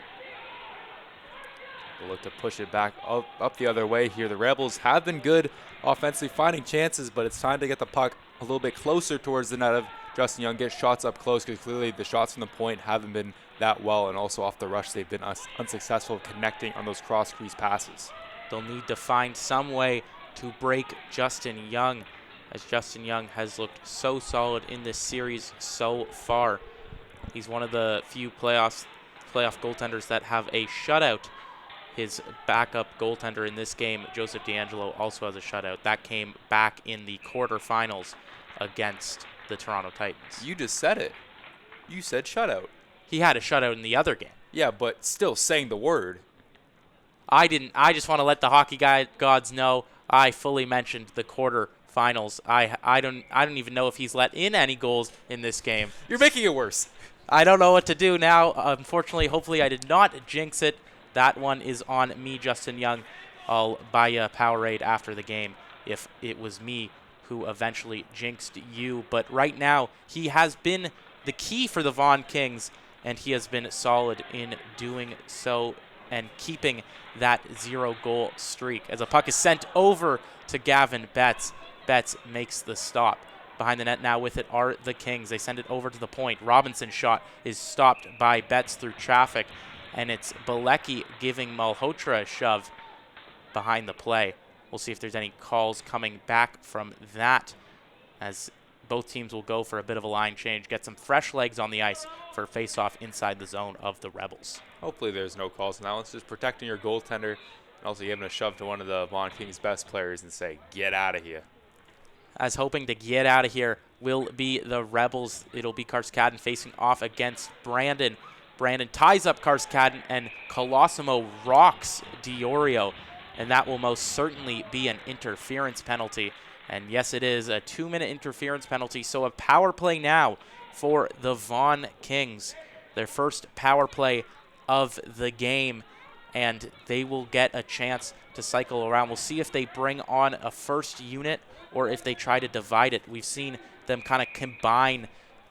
We'll look to push it back up the other way here. The Rebels have been good offensively, finding chances, but it's time to get the puck a little bit closer towards the net of Justin Young, get shots up close, because clearly the shots from the point haven't been that well, and also off the rush they've been unsuccessful connecting on those cross-crease passes. They'll need to find some way to break Justin Young, as Justin Young has looked so solid in this series so far. He's one of the few playoff goaltenders that have a shutout. His backup goaltender in this game, Joseph D'Angelo, also has a shutout. That came back in the quarterfinals against the Toronto Titans. You just said it. You said shutout. He had a shutout in the other game. Yeah, but still saying the word. I didn't. I just want to let the hockey gods know I fully mentioned the quarterfinals. I don't even know if he's let in any goals in this game. You're making it worse. I don't know what to do now. Unfortunately, hopefully I did not jinx it. That one is on me, Justin Young. I'll buy you a Powerade after the game if it was me who eventually jinxed you. But right now, he has been the key for the Vaughn Kings, and he has been solid in doing so and keeping that 0-goal streak. As a puck is sent over to Gavin Betts. Betts makes the stop. Behind the net now with it are the Kings. They send it over to the point. Robinson's shot is stopped by Betts through traffic, and it's Bilecki giving Malhotra a shove behind the play. We'll see if there's any calls coming back from that, as both teams will go for a bit of a line change, get some fresh legs on the ice for face-off inside the zone of the Rebels. Hopefully there's no calls now. It's just protecting your goaltender and also giving a shove to one of the Vaughn Kings' best players and say, get out of here. As hoping to get out of here will be the Rebels. It'll be Karskadin facing off against Brandon. Brandon ties up Karskadin, and Colosimo rocks Diorio, and that will most certainly be an interference penalty. And yes, it is a 2-minute interference penalty, so a power play now for the Vaughn Kings. Their first power play of the game, and they will get a chance to cycle around. We'll see if they bring on a first unit or if they try to divide it. We've seen them kind of combine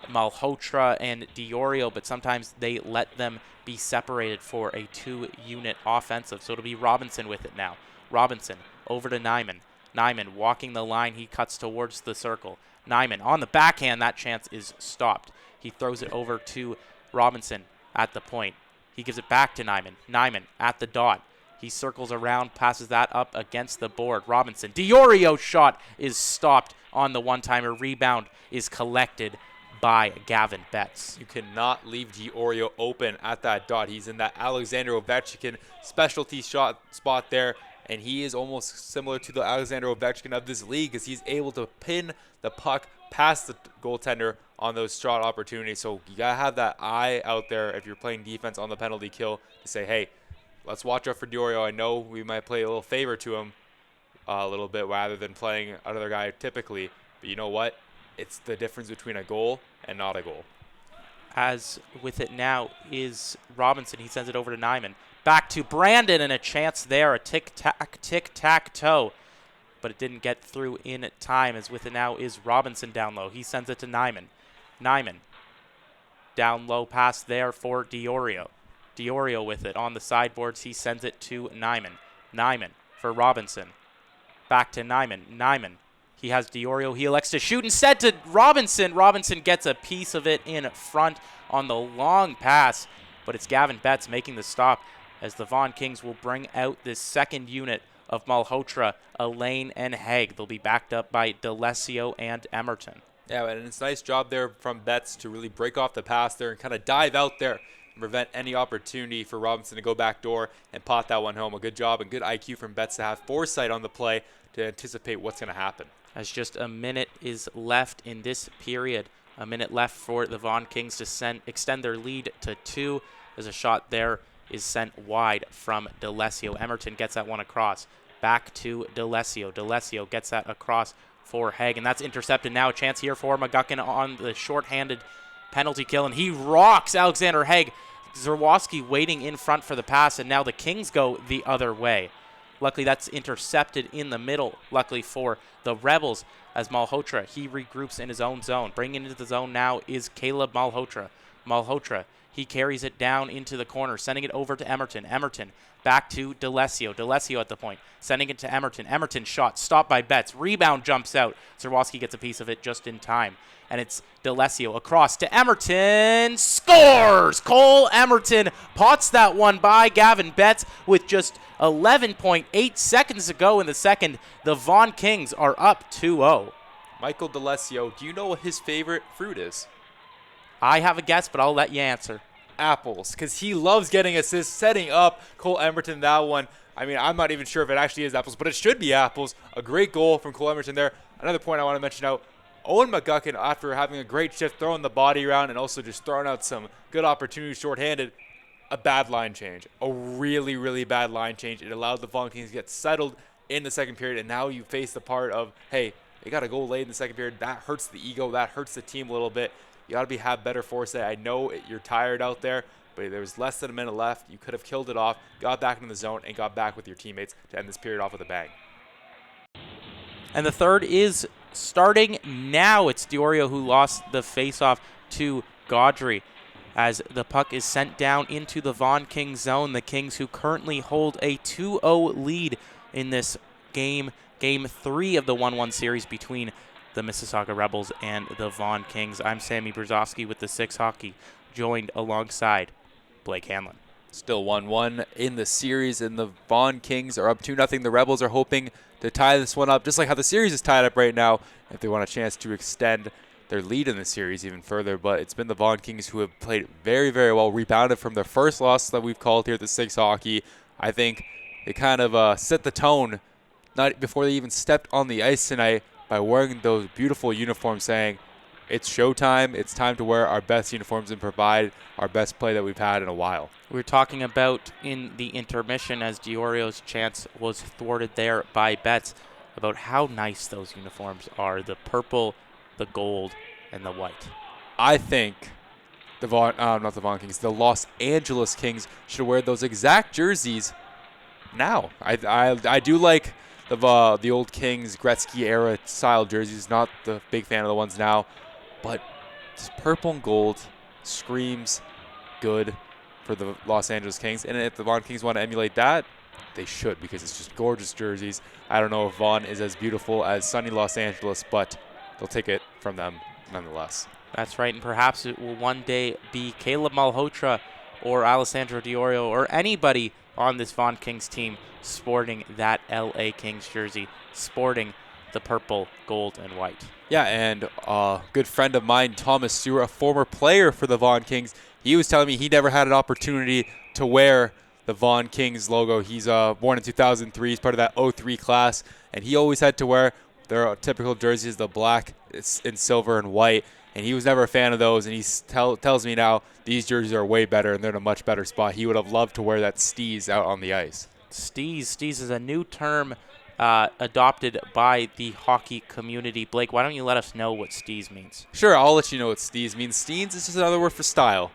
Malhotra and Diorio, but sometimes they let them be separated for a 2-unit offensive. So it'll be Robinson with it now. Robinson over to Nyman. Nyman walking the line. He cuts towards the circle. Nyman on the backhand. That chance is stopped. He throws it over to Robinson at the point. He gives it back to Nyman. Nyman at the dot. He circles around, passes that up against the board. Robinson. Diorio's shot is stopped on the one-timer. Rebound is collected by Gavin Betts. You cannot leave Diorio open at that dot. He's in that Alexander Ovechkin specialty shot spot there, and he is almost similar to the Alexander Ovechkin of this league as he's able to pin the puck past the goaltender on those shot opportunities. So you got to have that eye out there if you're playing defense on the penalty kill to say, hey, let's watch out for Diorio. I know we might play a little favor to him a little bit rather than playing another guy typically, but you know what? It's the difference between a goal and not a goal. As with it now is Robinson. He sends it over to Nyman. Back to Brandon, and a chance there. A tic-tac-toe. But it didn't get through in time. As with it now is Robinson down low. He sends it to Nyman. Nyman. Down low pass there for Diorio. Diorio with it on the sideboards. He sends it to Nyman. Nyman for Robinson. Back to Nyman. Nyman He has Diorio. He elects to shoot instead to Robinson. Robinson gets a piece of it in front on the long pass, but it's Gavin Betts making the stop as the Vaughn Kings will bring out this second unit of Malhotra, Elaine, and Haig. They'll be backed up by D'Alessio and Emerton. Yeah, and it's a nice job there from Betts to really break off the pass there and kind of dive out there and prevent any opportunity for Robinson to go back door and pot that one home. A good job and good IQ from Betts to have foresight on the play to anticipate what's going to happen. As just a minute is left in this period, a minute left for the Vaughn Kings to extend their lead to 2, as a shot there is sent wide from D'Alessio. Emerton gets that one across. Back to D'Alessio. D'Alessio gets that across for Haig, and that's intercepted now. A chance here for McGuckin on the shorthanded penalty kill, and he rocks Alexander Haig. Zerwoski waiting in front for the pass, and now the Kings go the other way. Luckily, that's intercepted in the middle, luckily for the Rebels, as Malhotra, he regroups in his own zone. Bringing into the zone now is Caleb Malhotra. Malhotra, he carries it down into the corner, sending it over to Emerton. Emerton back to D'Alessio. D'Alessio at the point, sending it to Emerton. Emerton shot, stopped by Betts. Rebound jumps out. Zerwoski gets a piece of it just in time. And it's D'Alessio across to Emerton. Scores! Cole Emerton pots that one by Gavin Betts with just 11.8 seconds to go in the second. The Vaughn Kings are up 2-0. Michael D'Alessio, do you know what his favorite fruit is? I have a guess, but I'll let you answer. Apples, because he loves getting assists, setting up Cole Emerton that one. I mean, I'm not even sure if it actually is apples, but it should be apples. A great goal from Cole Emerton there. Another point I want to mention out, Owen McGuckin, after having a great shift, throwing the body around and also just throwing out some good opportunities shorthanded, a bad line change. A really, really bad line change. It allowed the Vaughn Kings to get settled in the second period, and now you face the part of, hey, they got to go late in the second period. That hurts the ego. That hurts the team a little bit. You got to have better foresight. I know you're tired out there, but there was less than a minute left. You could have killed it off, got back into the zone, and got back with your teammates to end this period off with a bang. And the third is starting now. It's Diorio who lost the faceoff to Gaudry as the puck is sent down into the Vaughn Kings zone. The Kings, who currently hold a 2-0 lead in this game 3 of the 1-1 series between the Mississauga Rebels and the Vaughn Kings. I'm Sammy Brzozowski with the 6 Hockey, joined alongside Blake Hanlon. Still 1-1 in the series, and the Vaughn Kings are up 2-0. The Rebels are hoping to tie this one up, just like how the series is tied up right now, if they want a chance to extend their lead in the series even further. But it's been the Vaughn Kings who have played very, very well, rebounded from their first loss that we've called here at the 6 Hockey. I think they kind of set the tone not before they even stepped on the ice tonight by wearing those beautiful uniforms, saying, it's showtime, it's time to wear our best uniforms and provide our best play that we've had in a while. We were talking about in the intermission, as Diorio's chance was thwarted there by Betts, about how nice those uniforms are, the purple, the gold, and the white. I think the Los Angeles Kings should wear those exact jerseys now. I do like the old Kings Gretzky era style jerseys. Not the big fan of the ones now, but this purple and gold screams good for the Los Angeles Kings. And if the Vaughn Kings want to emulate that, they should, because it's just gorgeous jerseys. I don't know if Vaughn is as beautiful as sunny Los Angeles, but they'll take it from them nonetheless. That's right, and perhaps it will one day be Caleb Malhotra or Alessandro Diorio or anybody on this Vaughn Kings team sporting that LA Kings jersey, sporting the purple, gold, and white. Yeah, and a good friend of mine, Thomas Stewart, a former player for the Vaughn Kings, he was telling me he never had an opportunity to wear the Vaughn Kings logo. He's born in 2003. He's part of that 03 class, and he always had to wear their typical jerseys, the black in silver and white, and he was never a fan of those, and he tells me now these jerseys are way better, and they're in a much better spot. He would have loved to wear that steez out on the ice. Steez is a new term adopted by the hockey community. Blake, why don't you let us know what steez means? Sure, I'll let you know what steez means. Steez is just another word for style.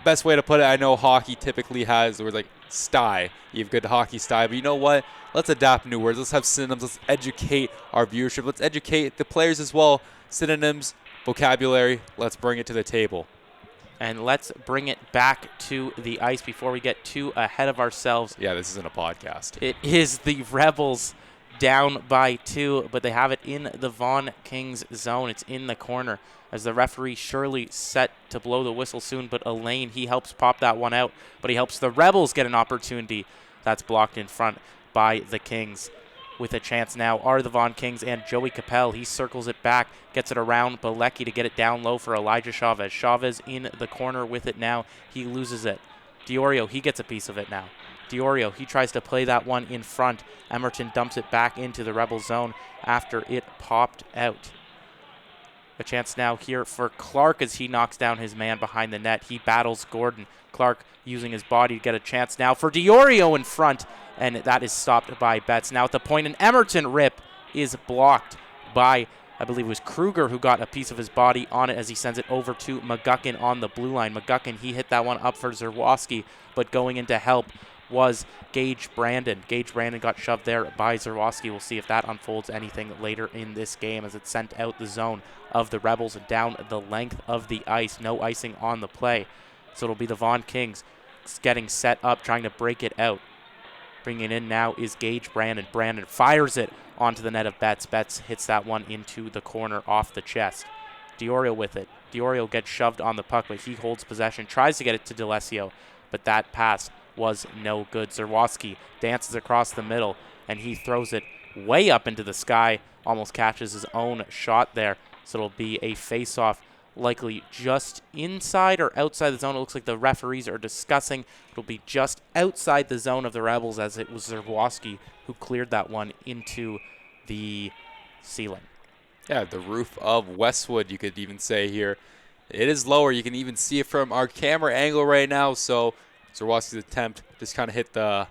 Best way to put it, I know hockey typically has the word like sty. You have good hockey style, but you know what? Let's adapt new words. Let's have synonyms. Let's educate our viewership. Let's educate the players as well. Synonyms, vocabulary, let's bring it to the table. And let's bring it back to the ice before we get too ahead of ourselves. Yeah, this isn't a podcast. It is the Rebels down by 2, but they have it in the Vaughn Kings zone. It's in the corner as the referee surely set to blow the whistle soon, but Elaine, he helps pop that one out, but he helps the Rebels get an opportunity. That's blocked in front by the Kings. With a chance now are the Vaughn Kings and Joey Capel. He circles it back, gets it around Bilecki to get it down low for Elijah Chavez. Chavez in the corner with it now. He loses it. Diorio, he gets a piece of it now. Diorio, he tries to play that one in front. Emerton dumps it back into the Rebel zone after it popped out. A chance now here for Clark as he knocks down his man behind the net. He battles Gordon. Clark using his body to get a chance now for Diorio in front, and that is stopped by Betts. Now at the point, an Emerton rip is blocked by, I believe it was Kruger who got a piece of his body on it as he sends it over to McGuckin on the blue line. McGuckin, he hit that one up for Zerwoski, but going in to help was Gage Brandon. Gage Brandon got shoved there by Zerwoski. We'll see if that unfolds anything later in this game as it sent out the zone of the Rebels and down the length of the ice. No icing on the play. So it'll be the Vaughn Kings getting set up, trying to break it out. Bringing in now is Gage Brandon. Brandon fires it onto the net of Betts. Betts hits that one into the corner off the chest. Diorio with it. Diorio gets shoved on the puck, but he holds possession, tries to get it to D'Alessio, but that pass was no good. Zerwoski dances across the middle, and he throws it way up into the sky, almost catches his own shot there. So it'll be a face-off, likely just inside or outside the zone. It looks like the referees are discussing. It'll be just outside the zone of the Rebels as it was Zerwoski who cleared that one into the ceiling. Yeah, the roof of Westwood, you could even say here. It is lower. You can even see it from our camera angle right now. So Zerwoski's attempt just kind of hit the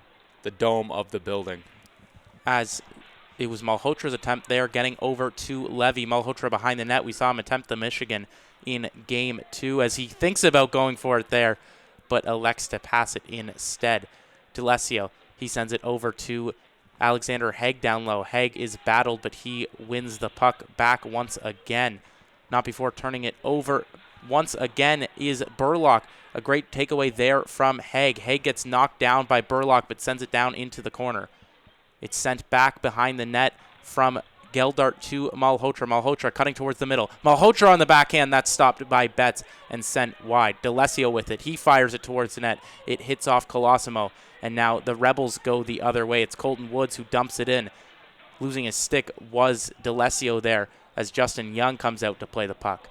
dome of the building. As it was Malhotra's attempt there, getting over to Levy. Malhotra behind the net. We saw him attempt the Michigan in Game 2 as he thinks about going for it there, but elects to pass it instead. D'Alessio, he sends it over to Alexander Haig down low. Haig is battled, but he wins the puck back once again. Not before turning it over once again is Burlock. A great takeaway there from Haig. Haig gets knocked down by Burlock, but sends it down into the corner. It's sent back behind the net from Geldart to Malhotra. Malhotra cutting towards the middle. Malhotra on the backhand. That's stopped by Betts and sent wide. D'Alessio with it. He fires it towards the net. It hits off Colosimo. And now the Rebels go the other way. It's Colton Woods who dumps it in. Losing his stick was D'Alessio there as Justin Young comes out to play the puck.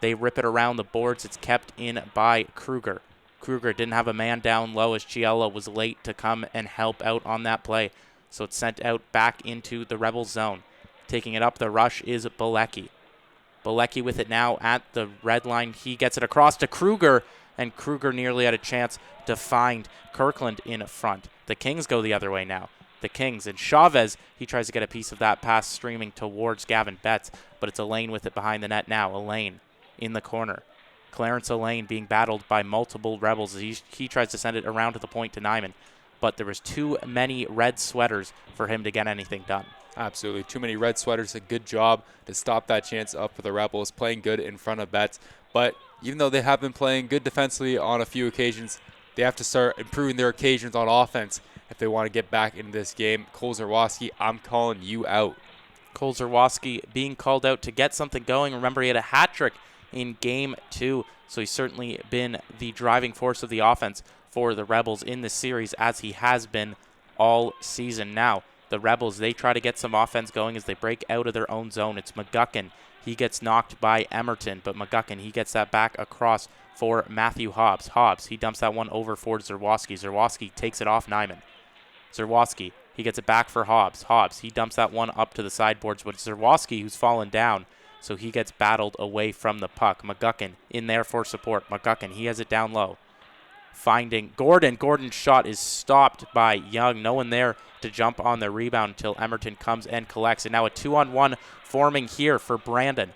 They rip it around the boards. It's kept in by Kruger. Kruger didn't have a man down low as Chiella was late to come and help out on that play. So it's sent out back into the Rebels zone. Taking it up the rush is Bilecki. Bilecki with it now at the red line. He gets it across to Kruger, and Kruger nearly had a chance to find Kirkland in front. The Kings go the other way now. The Kings and Chavez, he tries to get a piece of that pass streaming towards Gavin Betts, but it's Elaine with it behind the net now. Elaine in the corner. Clarence Elaine being battled by multiple Rebels. He tries to send it around to the point to Nyman, but there was too many red sweaters for him to get anything done. Absolutely. Too many red sweaters. A good job to stop that chance up for the Rebels, playing good in front of Betts. But even though they have been playing good defensively on a few occasions, they have to start improving their occasions on offense if they want to get back into this game. Cole Zerwoski, I'm calling you out. Cole Zerwoski being called out to get something going. Remember, he had a hat trick in Game 2, so he's certainly been the driving force of the offense for the Rebels in this series, as he has been all season. Now, the Rebels, they try to get some offense going as they break out of their own zone. It's McGuckin. He gets knocked by Emerton, but McGuckin, he gets that back across for Matthew Hobbs. Hobbs, he dumps that one over for Zerwoski. Zerwoski takes it off Nyman. Zerwoski, he gets it back for Hobbs. Hobbs, he dumps that one up to the sideboards, but it's Zerwoski who's fallen down, so he gets battled away from the puck. McGuckin in there for support. McGuckin, he has it down low. Finding Gordon. Gordon's shot is stopped by Young. No one there to jump on the rebound until Emerton comes and collects. And now a 2-on-1 forming here for Brandon.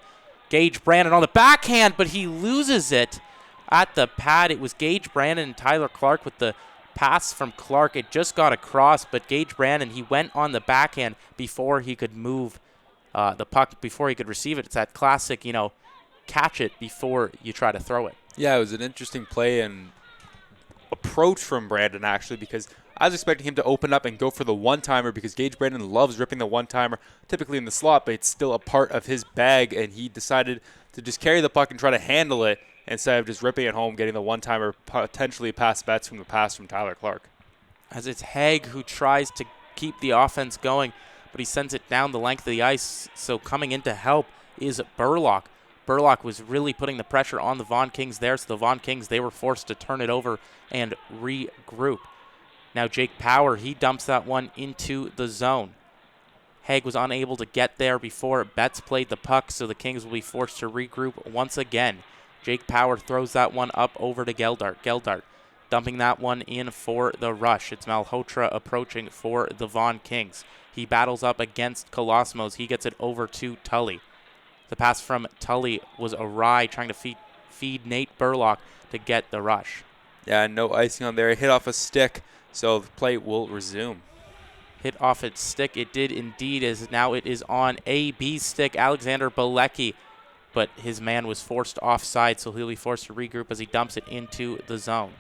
Gage Brandon on the backhand, but he loses it at the pad. It was Gage Brandon and Tyler Clark with the pass from Clark. It just got across, but Gage Brandon, he went on the backhand before he could move the puck, before he could receive it. It's that classic, catch it before you try to throw it. Yeah, it was an interesting play and approach from Brandon, actually, because I was expecting him to open up and go for the one-timer because Gage Brandon loves ripping the one-timer, typically in the slot, but it's still a part of his bag, and he decided to just carry the puck and try to handle it instead of just ripping it home, getting the one-timer, potentially past Betts from the pass from Tyler Clark. As it's Haig who tries to keep the offense going, but he sends it down the length of the ice, so coming in to help is Burlock. Burlock was really putting the pressure on the Vaughn Kings there, so the Vaughn Kings, they were forced to turn it over and regroup. Now Jake Power, he dumps that one into the zone. Haig was unable to get there before Betts played the puck, so the Kings will be forced to regroup once again. Jake Power throws that one up over to Geldart. Geldart dumping that one in for the rush. It's Malhotra approaching for the Vaughn Kings. He battles up against Colosmos. He gets it over to Tully. The pass from Tully was awry, trying to feed Nate Burlock to get the rush. Yeah, no icing on there. It hit off a stick, so the play will resume. Hit off its stick. It did indeed, as now it is on AB's stick, Alexander Bilecki. But his man was forced offside, so he'll be forced to regroup as he dumps it into the zone.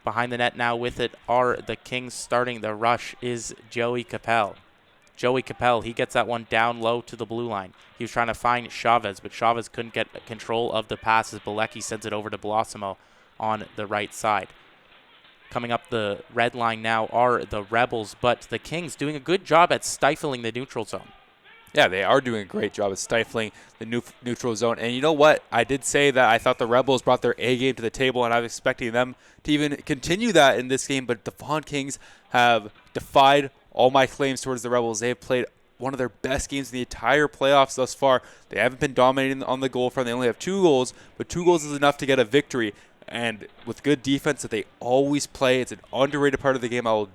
Behind the net now with it are the Kings. Starting the rush is Joey Capel. Joey Capel, he gets that one down low to the blue line. He was trying to find Chavez, but Chavez couldn't get control of the pass as Bilecki sends it over to Blossimo on the right side. Coming up the red line now are the Rebels, but the Kings doing a good job at stifling the neutral zone. Yeah, they are doing a great job at stifling the neutral zone. And you know what? I did say that I thought the Rebels brought their A game to the table, and I was expecting them to even continue that in this game. But the Vaughn Kings have defied all my claims towards the Rebels. They have played one of their best games in the entire playoffs thus far. They haven't been dominating on the goal front. They only have 2 goals, but 2 goals is enough to get a victory. And with good defense that they always play, it's an underrated part of the game. I will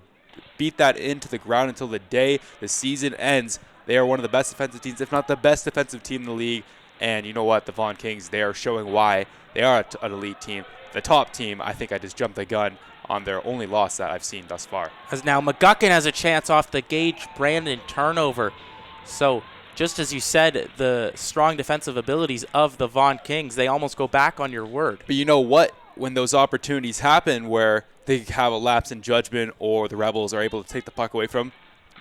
beat that into the ground until the day the season ends. They are one of the best defensive teams, if not the best defensive team in the league. And you know what? The Vaughn Kings, they are showing why they are an elite team. The top team, I think I just jumped the gun on their only loss that I've seen thus far. As now McGuckin has a chance off the Gage Brandon turnover. So just as you said, the strong defensive abilities of the Vaughn Kings, they almost go back on your word. But you know what? When those opportunities happen where they have a lapse in judgment or the Rebels are able to take the puck away from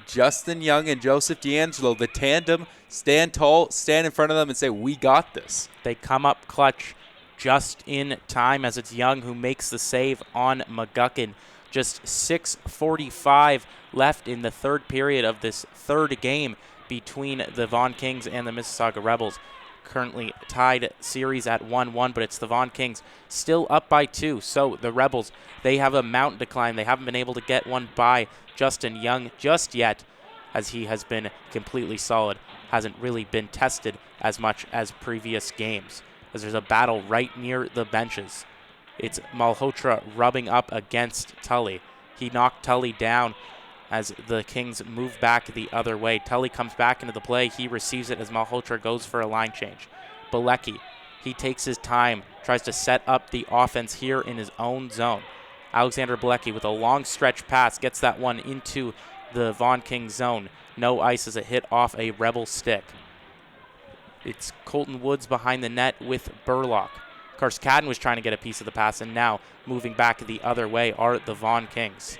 Justin Young and Joseph D'Angelo, the tandem, stand tall, stand in front of them and say, we got this. They come up clutch just in time as it's Young who makes the save on McGuckin. Just 6:45 left in the third period of this third game between the Vaughn Kings and the Mississauga Rebels. Currently tied series at 1-1, but it's the Vaughn Kings still up by 2. So the Rebels, they have a mountain to climb. They haven't been able to get one by Justin Young just yet, as he has been completely solid. Hasn't really been tested as much as previous games, as there's a battle right near the benches. It's Malhotra rubbing up against Tully. He knocked Tully down as the Kings move back the other way. Tully comes back into the play. He receives it as Malhotra goes for a line change. Bilecki, he takes his time, tries to set up the offense here in his own zone. Alexander Bilecki with a long stretch pass gets that one into the Vaughn Kings zone. No ice as it hit off a Rebel stick. It's Colton Woods behind the net with Burlock. Karskadin was trying to get a piece of the pass, and now moving back the other way are the Vaughn Kings.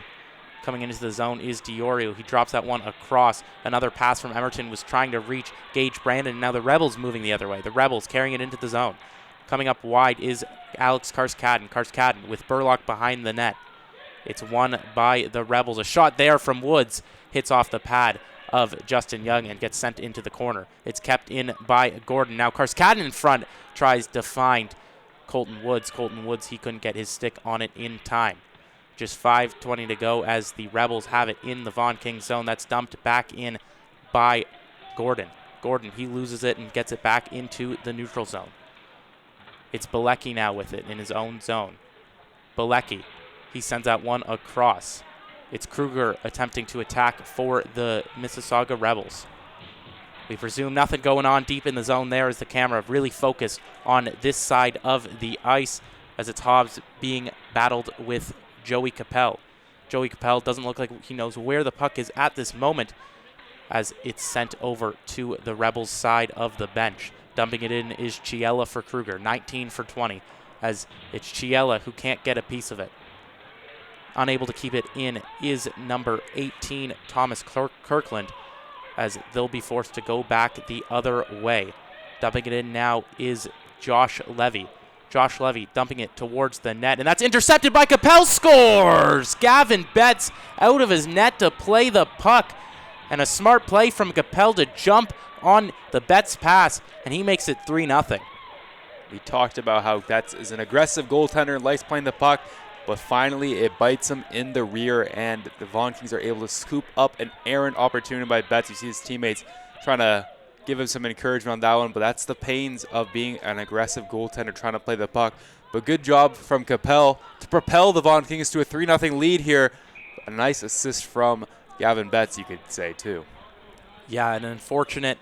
Coming into the zone is Diorio. He drops that one across. Another pass from Emerton was trying to reach Gage Brandon. Now the Rebels moving the other way. The Rebels carrying it into the zone. Coming up wide is Alex Karskadin. Karskadin with Burlock behind the net. It's won by the Rebels. A shot there from Woods hits off the pad of Justin Young and gets sent into the corner. It's kept in by Gordon. Now Karskadin in front tries to find Colton Woods. Colton Woods, he couldn't get his stick on it in time. Just 5:20 to go as the Rebels have it in the Vaughn Kings zone. That's dumped back in by Gordon. Gordon, he loses it and gets it back into the neutral zone. It's Bilecki now with it in his own zone. Bilecki, he sends out one across. It's Kruger attempting to attack for the Mississauga Rebels. We presume nothing going on deep in the zone there as the camera really focused on this side of the ice as it's Hobbs being battled with Joey Capel. Joey Capel doesn't look like he knows where the puck is at this moment as it's sent over to the Rebels side of the bench. Dumping it in is Chiella for Kruger, 19 for 20, as it's Chiella who can't get a piece of it. unable to keep it in is number 18, Thomas Kirkland, as they'll be forced to go back the other way. Dumping it in now is Josh Levy. Josh Levy dumping it towards the net, and that's intercepted by Capel. Scores! Gavin Betts out of his net to play the puck, and a smart play from Capel to jump on the Betts pass, and he makes it 3-0. We talked about how Betts is an aggressive goaltender and likes playing the puck, but finally it bites him in the rear, and the Vaughn Kings are able to scoop up an errant opportunity by Betts. You see his teammates trying to give him some encouragement on that one, but that's the pains of being an aggressive goaltender trying to play the puck. But good job from Capel to propel the Vaughn Kings to a 3-0 lead here. A nice assist from Gavin Betts, you could say, too. Yeah, an unfortunate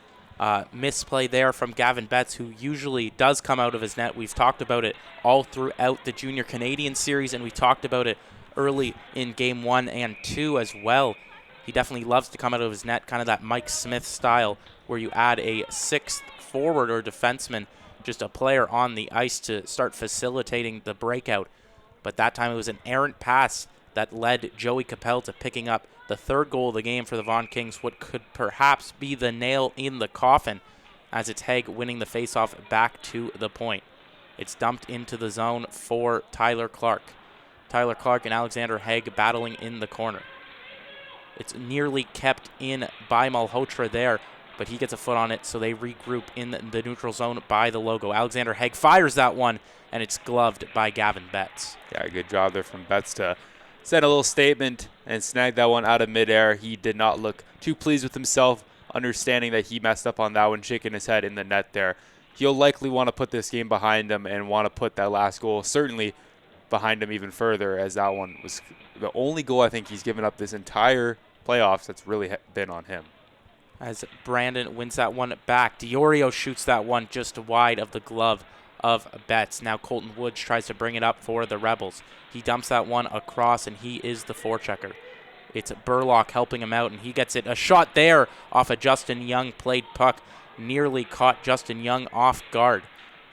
misplay there from Gavin Betts, who usually does come out of his net. We've talked about it all throughout the Junior Canadian Series, and we talked about it early in Game 1 and 2 as well. He definitely loves to come out of his net, kind of that Mike Smith style, where you add a sixth forward or defenseman, just a player on the ice to start facilitating the breakout. But that time it was an errant pass that led Joey Capel to picking up the third goal of the game for the Vaughn Kings, what could perhaps be the nail in the coffin, as it's Haig winning the faceoff back to the point. It's dumped into the zone for Tyler Clark. Tyler Clark and Alexander Haig battling in the corner. It's nearly kept in by Malhotra there, but he gets a foot on it, so they regroup in the neutral zone by the logo. Alexander Haig fires that one, and it's gloved by Gavin Betts. Yeah, good job there from Betts to send a little statement and snag that one out of midair. He did not look too pleased with himself, understanding that he messed up on that one, shaking his head in the net there. He'll likely want to put this game behind him and want to put that last goal certainly behind him even further, as that one was the only goal I think he's given up this entire playoffs that's really been on him. As Brandon wins that one back, Diorio shoots that one just wide of the glove of Betts. Now Colton Woods tries to bring it up for the Rebels. He dumps that one across, and he is the forechecker. It's Burlock helping him out, and he gets it. A shot there off a Justin Young played puck. Nearly caught Justin Young off guard.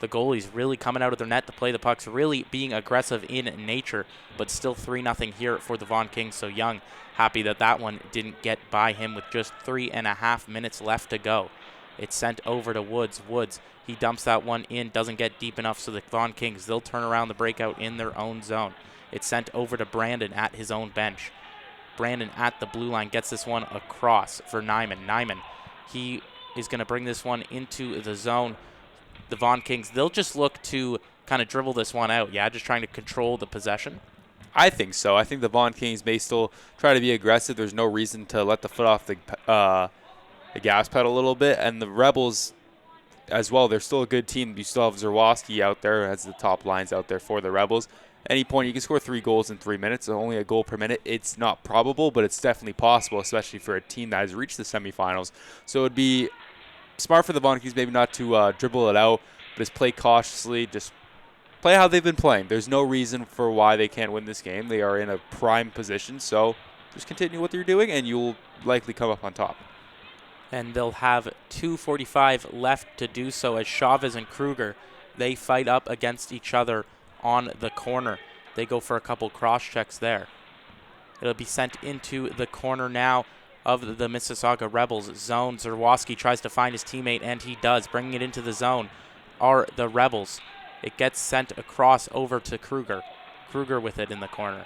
The goalie's really coming out of their net to play the pucks, really being aggressive in nature, but still 3-0 here for the Vaughn Kings. So Young happy that that one didn't get by him with just 3.5 minutes left to go. It's sent over to Woods. Woods, he dumps that one in, doesn't get deep enough, so the Vaughn Kings, they'll turn around the breakout in their own zone. It's sent over to Brandon at his own bench. Brandon at the blue line gets this one across for Nyman. Nyman, he is going to bring this one into the zone. The Vaughn Kings, they'll just look to kind of dribble this one out. Yeah, just trying to control the possession. I think so. I think the Vaughn Kings may still try to be aggressive. There's no reason to let the foot off the gas pedal a little bit. And the Rebels as well, they're still a good team. You still have Zerwowski out there as the top lines out there for the Rebels. Any point, you can score 3 goals in 3 minutes. So only a goal per minute. It's not probable, but it's definitely possible, especially for a team that has reached the semifinals. So it would be smart for the Vaughn Kings maybe not to dribble it out, but just play cautiously, just play how they've been playing. There's no reason for why they can't win this game. They are in a prime position, so just continue what you're doing, and you'll likely come up on top. And they'll have 2:45 left to do so as Chavez and Kruger, they fight up against each other on the corner. They go for a couple cross checks there. It'll be sent into the corner now of the Mississauga Rebels zone. Zerwowski tries to find his teammate, and he does. Bringing it into the zone are the Rebels. It gets sent across over to Kruger. Kruger with it in the corner.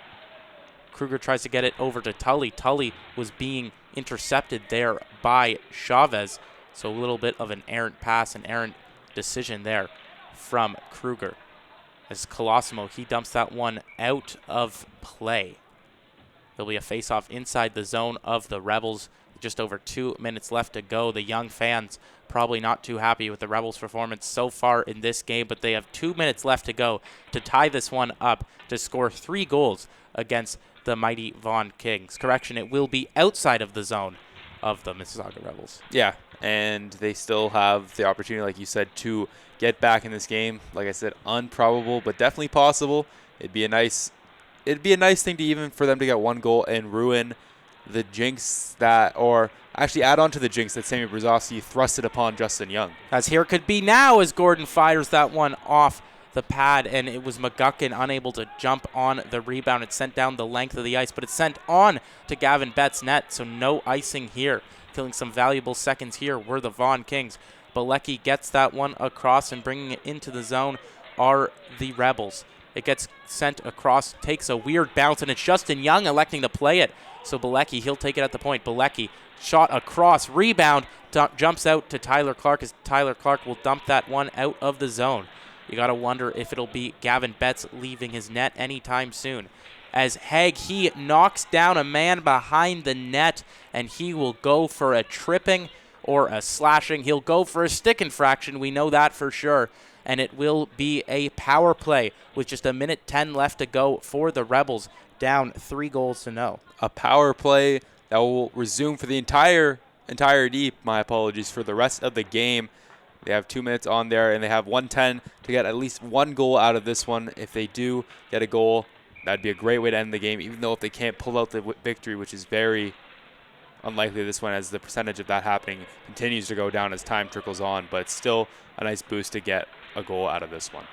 Kruger tries to get it over to Tully. Tully was being intercepted there by Chavez. So a little bit of an errant pass, an errant decision there from Kruger. As Colosimo, he dumps that one out of play. There'll be a face-off inside the zone of the Rebels. Just over 2 minutes left to go. The young fans probably not too happy with the Rebels' performance so far in this game, but they have 2 minutes left to go to tie this one up, to score 3 goals against the mighty Vaughn Kings. Correction, it will be outside of the zone of the Mississauga Rebels. Yeah, and they still have the opportunity, like you said, to get back in this game. Like I said, improbable, but definitely possible. It'd be a nice thing to even for them to get 1 goal and ruin the jinx that, or actually add on to the jinx that Sammy Brzezowski thrusted upon Justin Young. As here could be now as Gordon fires that one off the pad, and it was McGuckin unable to jump on the rebound. It sent down the length of the ice, but it sent on to Gavin Betts' net, so no icing here. Killing some valuable seconds here were the Vaughn Kings. Bilecki gets that one across, and bringing it into the zone are the Rebels. It gets sent across, takes a weird bounce, and it's Justin Young electing to play it. So Bilecki, he'll take it at the point. Bilecki, shot across, rebound, jumps out to Tyler Clark, as Tyler Clark will dump that one out of the zone. You got to wonder if it'll be Gavin Betts leaving his net anytime soon. As Haig, he knocks down a man behind the net, and he will go for a tripping or a slashing. He'll go for a stick infraction, we know that for sure. And it will be a power play with just 1:10 left to go for the Rebels, down 3-0. A power play that will resume for the entirety, my apologies, for the rest of the game. They have 2 minutes on there, and they have 1:10 to get at least one goal out of this one. If they do get a goal, that'd be a great way to end the game, even though if they can't pull out the victory, which is very unlikely this one, as the percentage of that happening continues to go down as time trickles on, but it's still a nice boost to get a goal out of this one.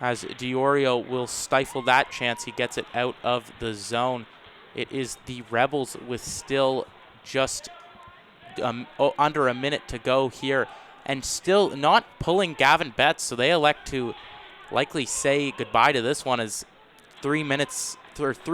As Diorio will stifle that chance, he gets it out of the zone. It is the Rebels with still just under a minute to go here, and still not pulling Gavin Betts, so they elect to likely say goodbye to this one, as 3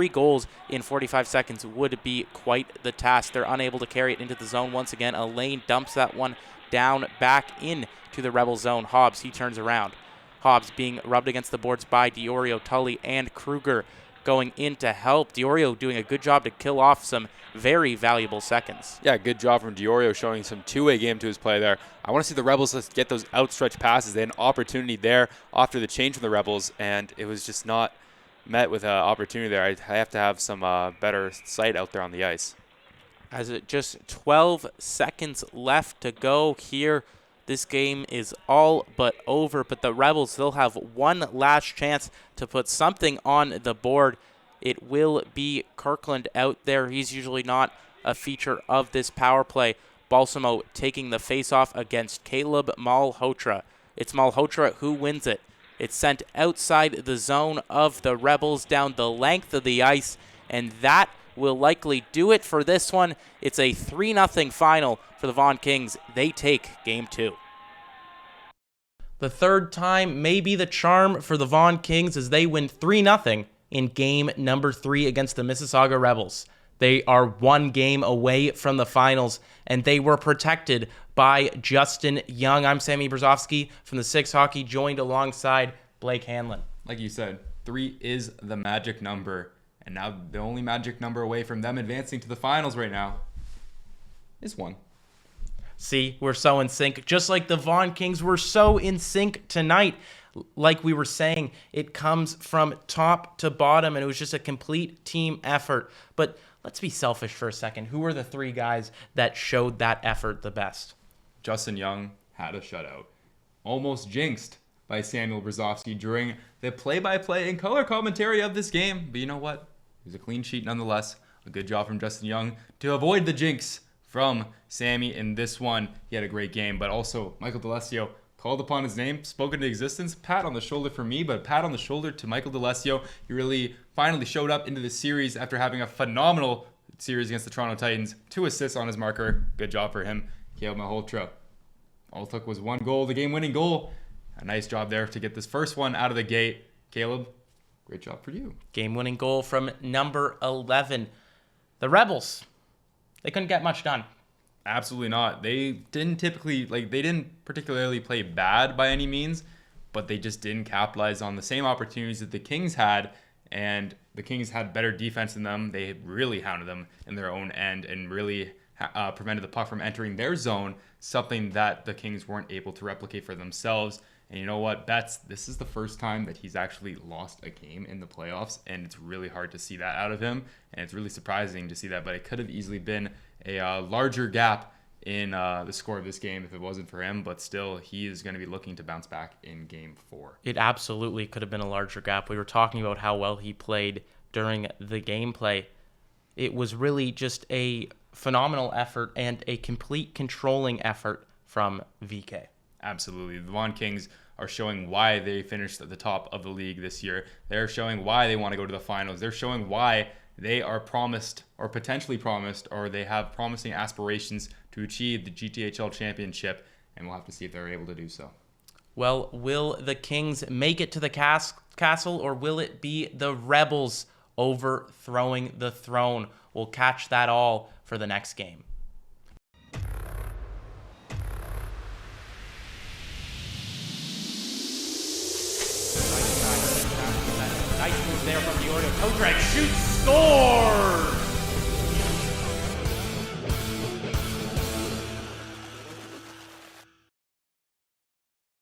goals in 45 seconds would be quite the task. They're unable to carry it into the zone once again. Elaine dumps that one down back in to the Rebel zone. Hobbs, he turns around. Hobbs being rubbed against the boards by Diorio, Tully, and Kruger going in to help. Diorio doing a good job to kill off some very valuable seconds. Yeah, good job from Diorio, showing some two-way game to his play there. I want to see the Rebels get those outstretched passes. They had an opportunity there after the change from the Rebels, and it was just not met with an opportunity there. I have to have some better sight out there on the ice. As it just 12 seconds left to go here, this game is all but over, but the Rebels still have one last chance to put something on the board. It will be Kirkland out there. He's usually not a feature of this power play. Balsamo taking the face-off against Caleb Malhotra. It's Malhotra who wins it. It's sent outside the zone of the Rebels down the length of the ice, and that will likely do it for this one. It's a 3-0 final for the Vaughn Kings. They take Game 2. The third time may be the charm for the Vaughn Kings as they win 3-0 in game number 3 against the Mississauga Rebels. They are one game away from the finals, and they were protected by Justin Young. I'm Sammy Brzozowski from the Six Hockey, joined alongside Blake Hanlon. Like you said, 3 is the magic number. And now the only magic number away from them advancing to the finals right now is 1. See, we're so in sync. Just like the Vaughn Kings were so in sync tonight. Like we were saying, it comes from top to bottom, and it was just a complete team effort. But let's be selfish for a second. Who were the 3 guys that showed that effort the best? Justin Young had a shutout. Almost jinxed by Samuel Brzozowski during the play-by-play and color commentary of this game. But you know what? It was a clean sheet nonetheless. A good job from Justin Young to avoid the jinx from Sammy in this one. He had a great game, but also Michael D'Alessio called upon his name, spoke into existence. Pat on the shoulder for me, but a pat on the shoulder to Michael D'Alessio. He really finally showed up into the series after having a phenomenal series against the Toronto Titans. 2 assists on his marker. Good job for him. Caleb Malhotra. All it took was 1 goal, the game-winning goal. A nice job there to get this first one out of the gate. Caleb, great job for you. Game-winning goal from number 11. The Rebels, they couldn't get much done. Absolutely not. They didn't particularly play bad by any means, but they just didn't capitalize on the same opportunities that the Kings had, and the Kings had better defense than them. They really hounded them in their own end and really prevented the puck from entering their zone, something that the Kings weren't able to replicate for themselves. And you know what, Betts, this is the first time that he's actually lost a game in the playoffs, and it's really hard to see that out of him, and it's really surprising to see that, but it could have easily been a larger gap in the score of this game if it wasn't for him, but still, he is going to be looking to bounce back in Game 4. It absolutely could have been a larger gap. We were talking about how well he played during the gameplay. It was really just a phenomenal effort and a complete controlling effort from VK. Absolutely. The Vaughn Kings are showing why they finished at the top of the league this year. They're showing why they want to go to the finals. They're showing why they are promised or potentially promised, or they have promising aspirations to achieve the GTHL championship, and we'll have to see if they're able to do so. Well, will the Kings make it to the castle, or will it be the Rebels overthrowing the throne? We'll catch that all for the next game. Nice move there from the Oreo. Toe drag, shoots, score!